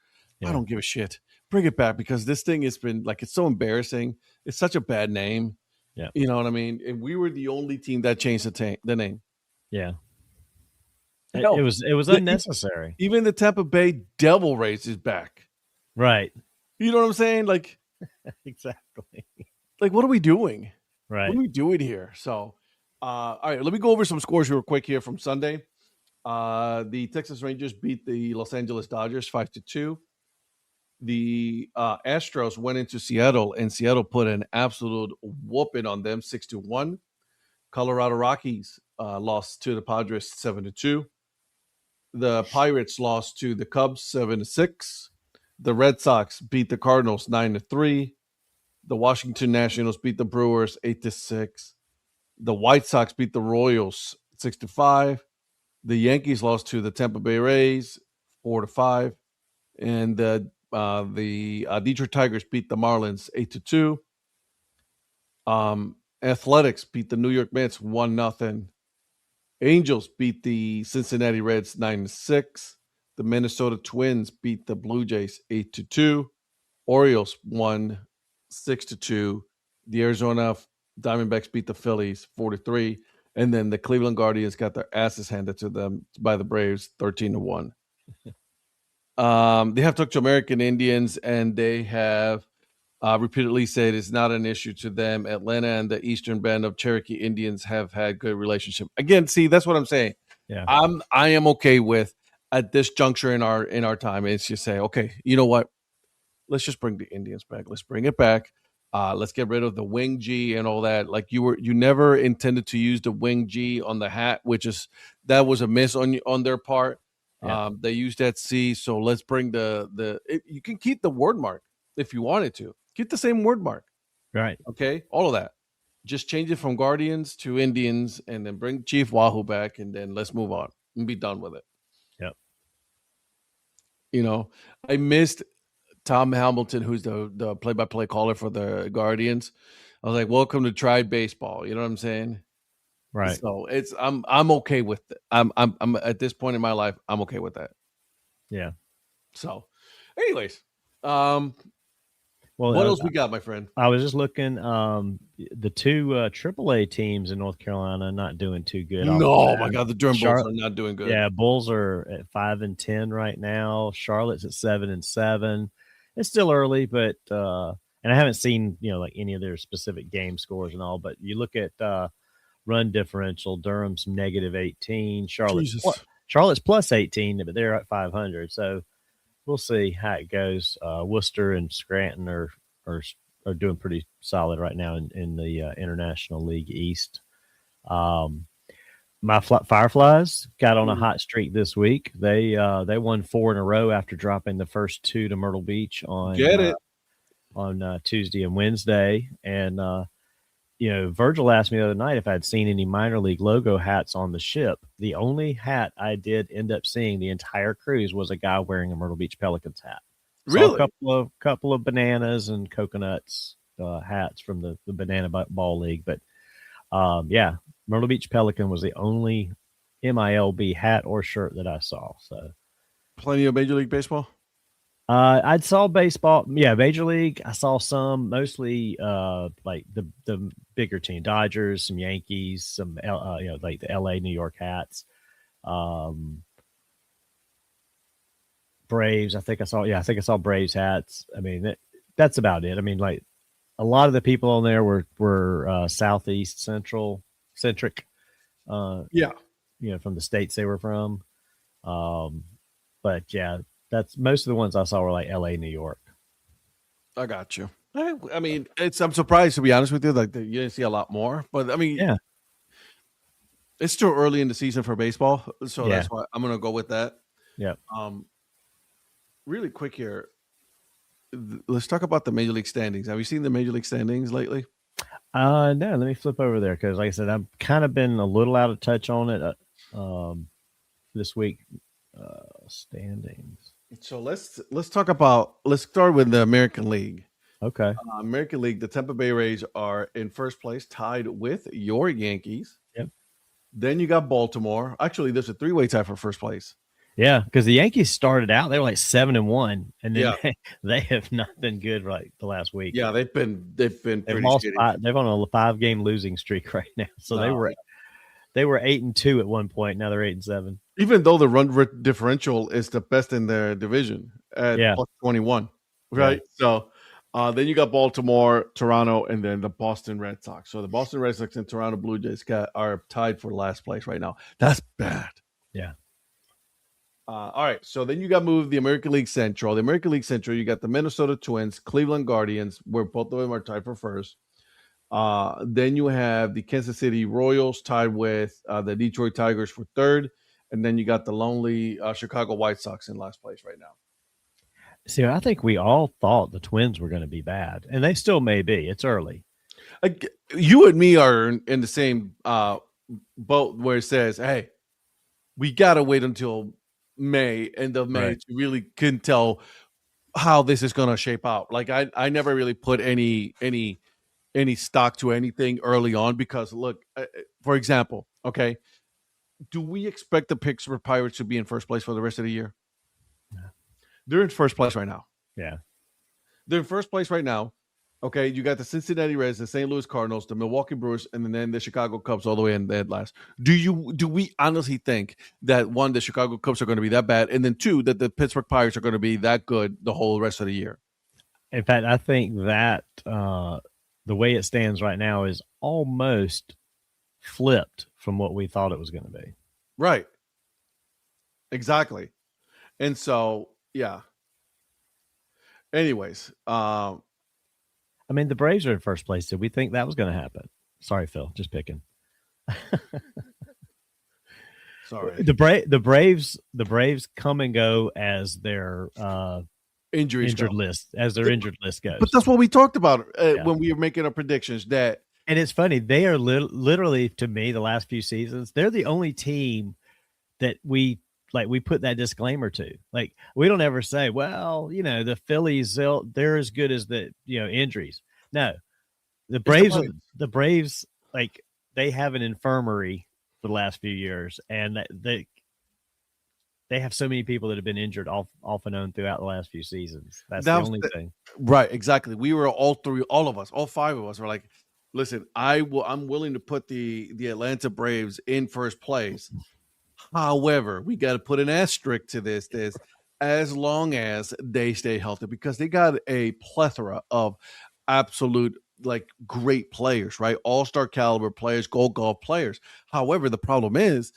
I don't give a shit. Bring it back because this thing has been it's so embarrassing. It's such a bad name. Yeah. You know what I mean? And we were the only team that changed the name. Yeah. It was unnecessary. Even the Tampa Bay Devil Rays is back. Right. You know what I'm saying? Like exactly. Like, what are we doing? Right. What are we doing here? So, all right, let me go over some scores real quick here from Sunday. The Texas Rangers beat the Los Angeles Dodgers 5-2. The Astros went into Seattle, and Seattle put an absolute whooping on them, 6-1. Colorado Rockies lost to the Padres 7-2. The Pirates lost to the Cubs 7-6. The Red Sox beat the Cardinals 9-3. The Washington Nationals beat the Brewers 8-6. The White Sox beat the Royals 6-5. The Yankees lost to the Tampa Bay Rays 4-5. And the Detroit Tigers beat the Marlins 8-2. Athletics beat the New York Mets 1-0. Angels beat the Cincinnati Reds 9-6. The Minnesota Twins beat the Blue Jays 8-2. Orioles won 6-2. The Arizona Diamondbacks beat the Phillies 4-3. And then the Cleveland Guardians got their asses handed to them by the Braves 13-1. They have talked to American Indians, and they have repeatedly said it's not an issue to them. Atlanta and the Eastern Band of Cherokee Indians have had good relationship. Again, see, that's what I'm saying. Yeah, I am okay with at this juncture in our time. It's just say, okay, you know what? Let's just bring the Indians back. Let's bring it back. Let's get rid of the wing G and all that. Like you never intended to use the wing G on the hat, that was a miss on their part. Yeah. They used that C, so let's bring you can keep the word mark if you wanted to. Keep the same word mark. Right. Okay, all of that. Just change it from Guardians to Indians, and then bring Chief Wahoo back, and then let's move on and be done with it. Yep. I missed Tom Hamilton, who's the play-by-play caller for the Guardians. I was like, welcome to Tribe Baseball. You know what I'm saying? Right. So I'm okay with it. I'm at this point in my life, I'm okay with that. Yeah. So anyways, well, what else we got, my friend? I was just looking, the two AAA teams in North Carolina not doing too good. No, my God, the Durham Bulls are not doing good. Yeah, Bulls are at 5-10 right now. Charlotte's at 7-7. It's still early, but and I haven't seen like any of their specific game scores and all. But you look at run differential. Durham's -18. Charlotte's +18, but they're at 500. So we'll see how it goes. Worcester and Scranton are doing pretty solid right now in the International League East. My Fireflies got on a hot streak this week. They won 4 in a row after dropping the first 2 to Myrtle Beach on Tuesday and Wednesday. And Virgil asked me the other night if I'd seen any minor league logo hats on the ship. The only hat I did end up seeing the entire cruise was a guy wearing a Myrtle Beach Pelicans hat. Really? Saw a couple of bananas and coconuts hats from the Banana Ball League, but Myrtle Beach Pelican was the only MILB hat or shirt that I saw. So plenty of Major League Baseball. I saw baseball. Yeah, Major League. I saw some, mostly like the bigger team, Dodgers, some Yankees, some like the LA, New York Hats, Braves. I think I saw. Yeah, I think I saw Braves hats. I mean, that's about it. I mean, like a lot of the people on there were Southeast centric. Yeah. From the states they were from. But yeah, that's most of the ones I saw were like LA, New York. I got you. I mean, I'm surprised, to be honest with you, like you didn't see a lot more. But I mean, Yeah, it's still early in the season for baseball, so that's why I'm gonna go with that. Yeah. Really quick here, let's talk about the Major League standings. Have you seen the Major League standings lately? No, let me flip over there because, like I said, I've kind of been a little out of touch on it this week. Standings. So let's talk about. Let's start with the American League. Okay. American League, the Tampa Bay Rays are in first place, tied with your Yankees. Yep. Then you got Baltimore. Actually, there's a three-way tie for first place. Yeah, because the Yankees started out, they were like 7-1, and then they have not been good like the last week. Yeah, they've been pretty lost shitty. They're on a 5-game losing streak right now. So they were 8-2 at one point. Now they're 8-7. Even though the run differential is the best in their division at plus 21, right? Yeah. So then you got Baltimore, Toronto, and then the Boston Red Sox. So the Boston Red Sox and Toronto Blue Jays are tied for last place right now. That's bad. Yeah. All right, so then you got moved the American League Central. The American League Central, you got the Minnesota Twins, Cleveland Guardians, where both of them are tied for first. Then you have the Kansas City Royals tied with the Detroit Tigers for third. And then you got the lonely Chicago White Sox in last place right now. See, I think we all thought the Twins were going to be bad, and they still may be. It's early. You and me are in the same boat where it says, hey, we got to wait until end of May, to really can tell how this is going to shape out. Like I never really put any stock to anything early on because look, for example, okay, do we expect the Pittsburgh Pirates to be in first place for the rest of the year? No. They're in first place right now. Yeah, they're in first place right now. Okay, you got the Cincinnati Reds, the St. Louis Cardinals, the Milwaukee Brewers, and then the Chicago Cubs all the way in dead last. Do we honestly think that one, the Chicago Cubs are going to be that bad, and then two, that the Pittsburgh Pirates are going to be that good the whole rest of the year? In fact, I think that the way it stands right now is almost flipped from what we thought it was going to be. Right. Exactly. And so, yeah. Anyways, I mean, the Braves are in first place. Did we think that was going to happen? Sorry, Phil, just picking. Sorry. The Braves come and go as their injured list goes. But that's what we talked about when we were making our predictions. And it's funny, they are literally, to me, the last few seasons, they're the only team that we put that disclaimer to. Like, we don't ever say, well, the Phillies, they're as good as the injuries. No, the Braves, like, they have an infirmary for the last few years, and they have so many people that have been injured off and on throughout the last few seasons. That's the only thing. Right, exactly. We were all five of us were like, listen, I'm willing to put the Atlanta Braves in first place. However, we got to put an asterisk to this as long as they stay healthy, because they got a plethora of absolute great players, right? All-star caliber players, gold glove players. However, the problem is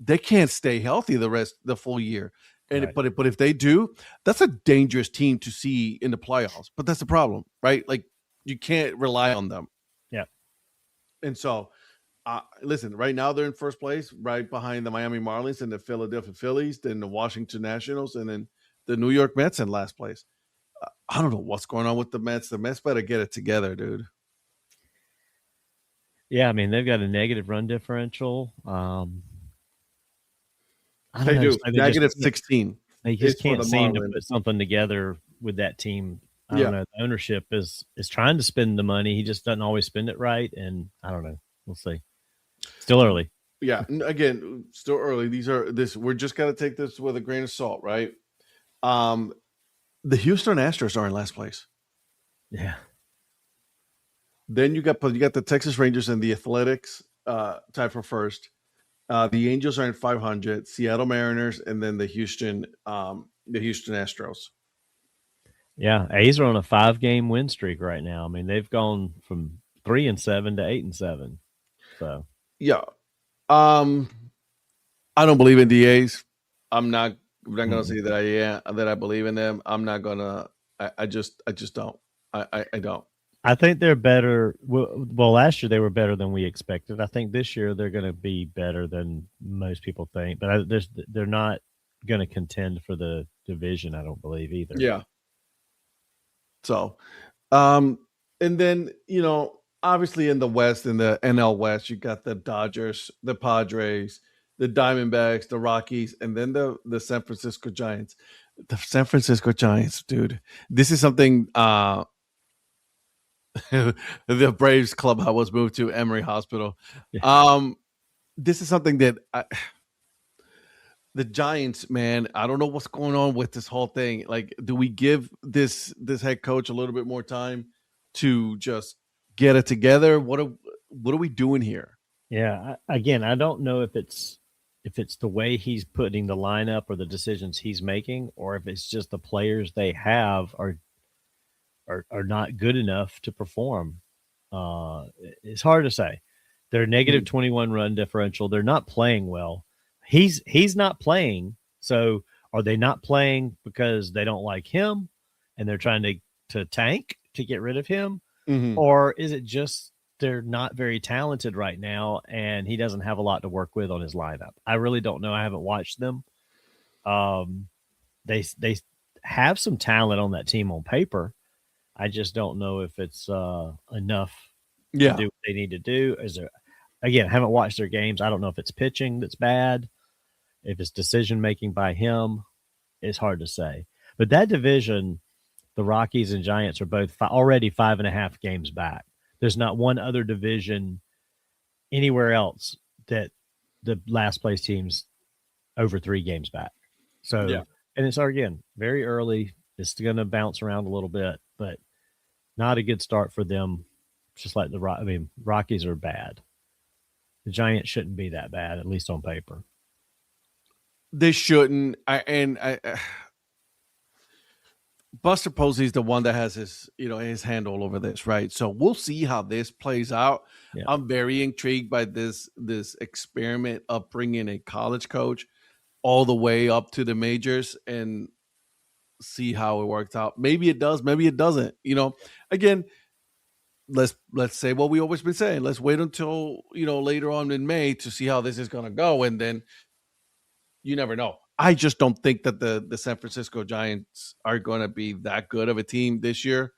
they can't stay healthy the full year. And right. But if they do, that's a dangerous team to see in the playoffs. But that's the problem, right? Like, you can't rely on them. Yeah. And so listen, right now they're in first place, right behind the Miami Marlins and the Philadelphia Phillies, then the Washington Nationals, and then the New York Mets in last place. I don't know what's going on with the Mets. The Mets better get it together, dude. Yeah, I mean, they've got a negative run differential. They do. Negative 16. They just can't seem to put something together with that team. I don't know. The ownership is trying to spend the money. He just doesn't always spend it right, and I don't know. We'll see. Still early. Yeah. Again, still early. We're just got to take this with a grain of salt, right? The Houston Astros are in last place. Yeah. Then you got the Texas Rangers and the Athletics tied for first. The Angels are in 500, Seattle Mariners, and then the Houston Astros. Yeah, A's are on a 5-game win streak right now. I mean, they've gone from 3-7 to 8-7. So yeah, I don't believe in the A's. I'm not gonna say that I believe in them. I'm not gonna. I just don't. I don't. I think they're better. Well, last year they were better than we expected. I think this year they're going to be better than most people think. But they're not going to contend for the division, I don't believe either. Yeah. So, and then, obviously in the West, in the NL West, you got the Dodgers, the Padres, the Diamondbacks, the Rockies, and then the San Francisco Giants. The San Francisco Giants, dude. This is something the Braves clubhouse was moved to Emory Hospital. Yeah. This is something that the Giants, man, I don't know what's going on with this whole thing. Like, do we give this head coach a little bit more time to just get it together? What are we doing here? Yeah, again, I don't know if it's the way he's putting the lineup or the decisions he's making, or if it's just the players they have are not good enough to perform. It's hard to say. They're negative 21 run differential. They're not playing well. He's not playing. So are they not playing because they don't like him and they're trying to tank to get rid of him? Mm-hmm. Or is it just they're not very talented right now and he doesn't have a lot to work with on his lineup? I really don't know. I haven't watched them. They have some talent on that team on paper. I just don't know if it's enough to do what they need to do. Again, I haven't watched their games. I don't know if it's pitching that's bad, if it's decision-making by him. It's hard to say. But that division, the Rockies and Giants are both already 5.5 games back. There's not one other division anywhere else that the last place team's over 3 games back. So, and it's, again, very early. It's going to bounce around a little bit, but not a good start for them. Just like Rockies are bad. The Giants shouldn't be that bad, at least on paper. They shouldn't. Buster Posey's the one that has his hand all over this, right? So we'll see how this plays out. Yeah. I'm very intrigued by this experiment of bringing a college coach all the way up to the majors and see how it works out. Maybe it does, maybe it doesn't. Again, let's say what we always been saying. Let's wait until later on in May to see how this is going to go, and then you never know. I just don't think that the San Francisco Giants are going to be that good of a team this year,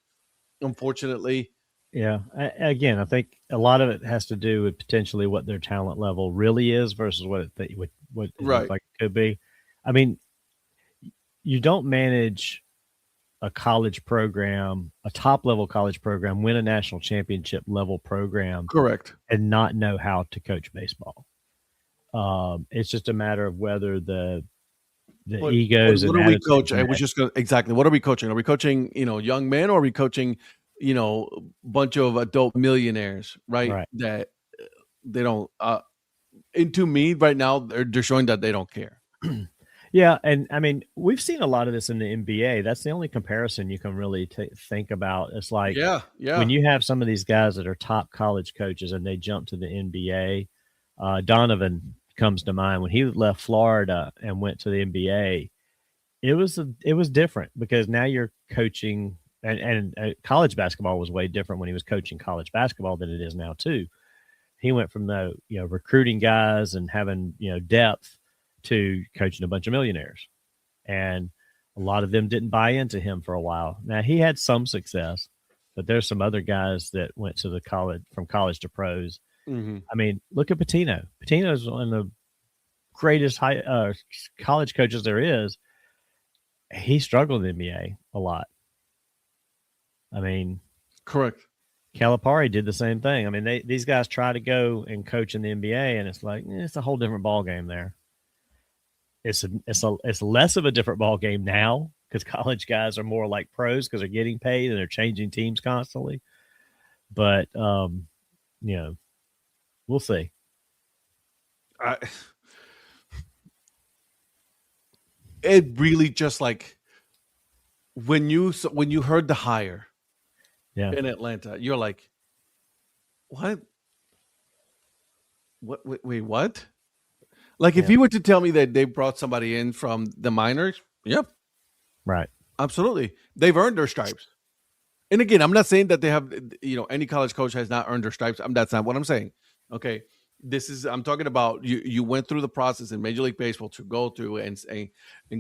unfortunately. Yeah. Again, I think a lot of it has to do with potentially what their talent level really is versus what it looks like it could be. I mean, you don't manage a college program, a top-level college program, win a national championship level program. Correct. And not know how to coach baseball. It's just a matter of whether the egos. What are we coaching? What are we coaching? Are we coaching, young men, or are we coaching, a bunch of adult millionaires, right? That they don't. And to me, right now, they're showing that they don't care. Yeah, and I mean, we've seen a lot of this in the NBA. That's the only comparison you can really think about. It's like, when you have some of these guys that are top college coaches and they jump to the NBA. Donovan comes to mind. When he left Florida and went to the NBA, it was different because now you're coaching, and college basketball was way different when he was coaching college basketball than it is now too. He went from the recruiting guys and having depth to coaching a bunch of millionaires, and a lot of them didn't buy into him for a while. Now he had some success, but there's some other guys that went to from college to pros. Mm-hmm. I mean, look at Pitino. Pitino is one of the greatest college coaches there is. He struggled in the NBA a lot. I mean, correct. Calipari did the same thing. I mean, these guys try to go and coach in the NBA, and it's like it's a whole different ball game there. It's less of a different ball game now because college guys are more like pros because they're getting paid and they're changing teams constantly. But, we'll see. It really just like when you heard the hire in Atlanta, you're like, what? Wait, what? Like if you were to tell me that they brought somebody in from the minors, yep. Right. Absolutely. They've earned their stripes. And again, I'm not saying that they have, any college coach has not earned their stripes. That's not what I'm saying. Okay. I'm talking about you went through the process in Major League Baseball to go through and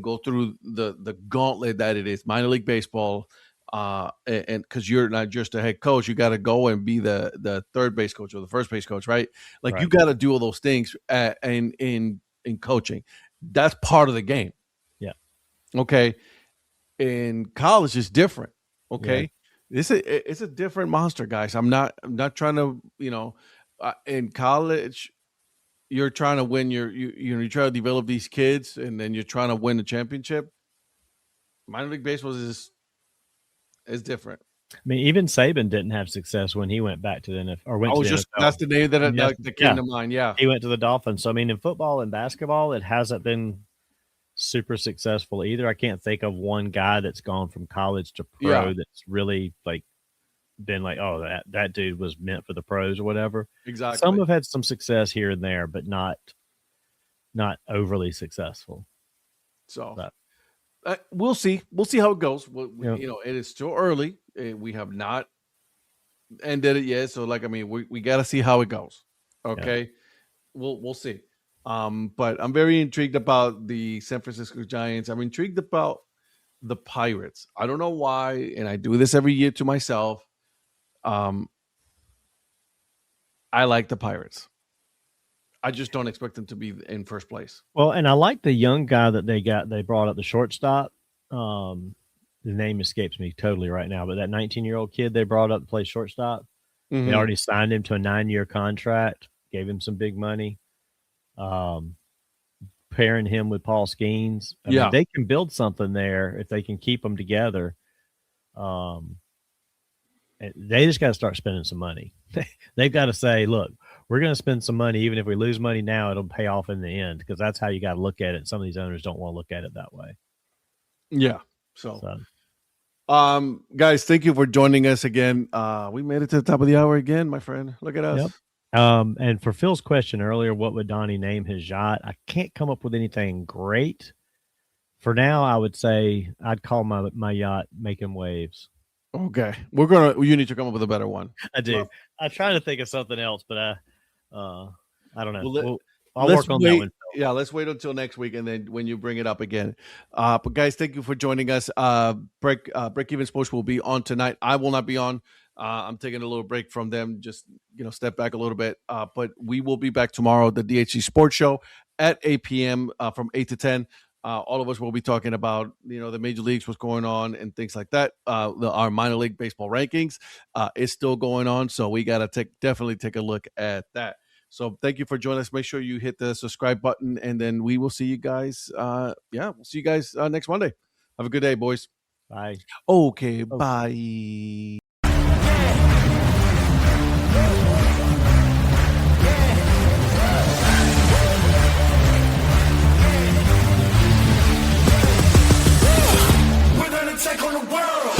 go through the gauntlet that it is minor league baseball. And because you're not just a head coach, you got to go and be the third base coach or the first base coach, right? Like you got to do all those things in coaching. That's part of the game. Yeah. Okay. In college, it's different. Okay. Yeah. It's a different monster, guys. I'm not trying to, in college, you're trying to win you try to develop these kids and then you're trying to win the championship. Minor league baseball is different. I mean, even Saban didn't have success when he went back to the NFL or went to the NFL. That's the name that came to mind. Yeah. He went to the Dolphins. So, I mean, in football and basketball, it hasn't been super successful either. I can't think of one guy that's gone from college to pro that's really like been like, oh, that dude was meant for the pros or whatever. Exactly. Some have had some success here and there, but not overly successful. So we'll see. We'll see how it goes. It is still early. We have not ended it yet. So we got to see how it goes. Okay. Yeah. We'll see. But I'm very intrigued about the San Francisco Giants. I'm intrigued about the Pirates. I don't know why, and I do this every year to myself. I like the Pirates. I just don't expect them to be in first place. Well, and I like the young guy that they brought up, the shortstop. The name escapes me totally right now, but that 19-year-old kid they brought up to play shortstop, they already signed him to a 9-year contract, gave him some big money. Pairing him with Paul Skeens. I mean, they can build something there if they can keep them together. They just got to start spending some money. They've got to say, look, we're going to spend some money. Even if we lose money now, it'll pay off in the end, because that's how you got to look at it. Some of these owners don't want to look at it that way. Yeah. So. Guys, thank you for joining us again. We made it to the top of the hour again, my friend. Look at us. Yep. And for Phil's question earlier, what would Donnie name his yacht? I can't come up with anything great. For now, I would say I'd call my yacht Making Waves. Okay. You need to come up with a better one. I do. Well, I'm trying to think of something else, but I don't know. I'll work on that one. Yeah, let's wait until next week, and then when you bring it up again. But guys, thank you for joining us. Break Even Sports will be on tonight. I will not be on. I'm taking a little break from them, just step back a little bit. But we will be back tomorrow, the DHC Sports Show at 8 p.m. From 8 to 10. All of us will be talking about the major leagues, what's going on, and things like that. Our minor league baseball rankings is still going on, so we got to definitely take a look at that. So thank you for joining us. Make sure you hit the subscribe button, and then we will see you guys. We'll see you guys next Monday. Have a good day, boys. Bye. Okay. Bye. Take on the world.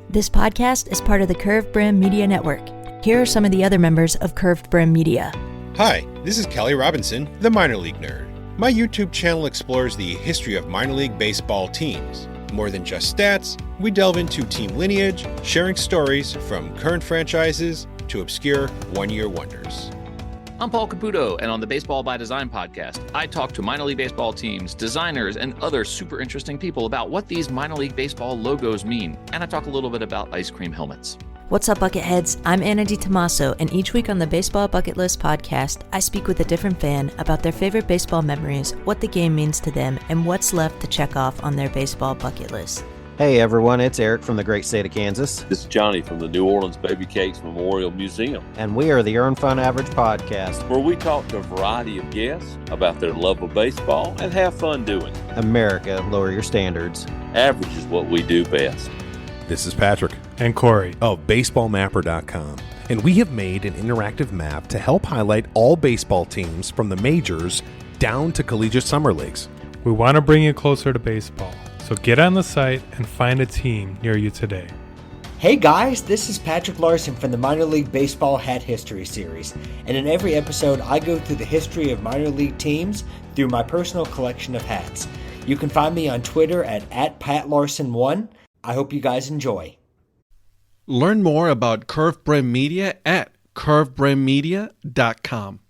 This podcast is part of the Curved Brim Media Network. Here are some of the other members of Curved Brim Media. Hi, this is Kelly Robinson, the Minor League Nerd. My YouTube channel explores the history of minor league baseball teams. More than just stats, we delve into team lineage, sharing stories from current franchises to obscure one-year wonders. I'm Paul Caputo, and on the Baseball by Design podcast, I talk to minor league baseball teams, designers, and other super interesting people about what these minor league baseball logos mean, and I talk a little bit about ice cream helmets. What's up, Bucketheads? I'm Anna DiTomaso, and each week on the Baseball Bucket List podcast, I speak with a different fan about their favorite baseball memories, what the game means to them, and what's left to check off on their baseball bucket list. Hey everyone, it's Eric from the great state of Kansas. This is Johnny from the New Orleans Baby Cakes Memorial Museum. And we are the Earn Fun Average Podcast, where we talk to a variety of guests about their love of baseball and have fun doing it. America, lower your standards. Average is what we do best. This is Patrick and Corey of BaseballMapper.com, and we have made an interactive map to help highlight all baseball teams from the majors down to collegiate summer leagues. We want to bring you closer to baseball, so get on the site and find a team near you today. Hey guys, this is Patrick Larson from the Minor League Baseball Hat History Series, and in every episode I go through the history of minor league teams through my personal collection of hats. You can find me on Twitter at PatLarson1. I hope you guys enjoy. Learn more about Curve Brand Media at curvebrandmedia.com.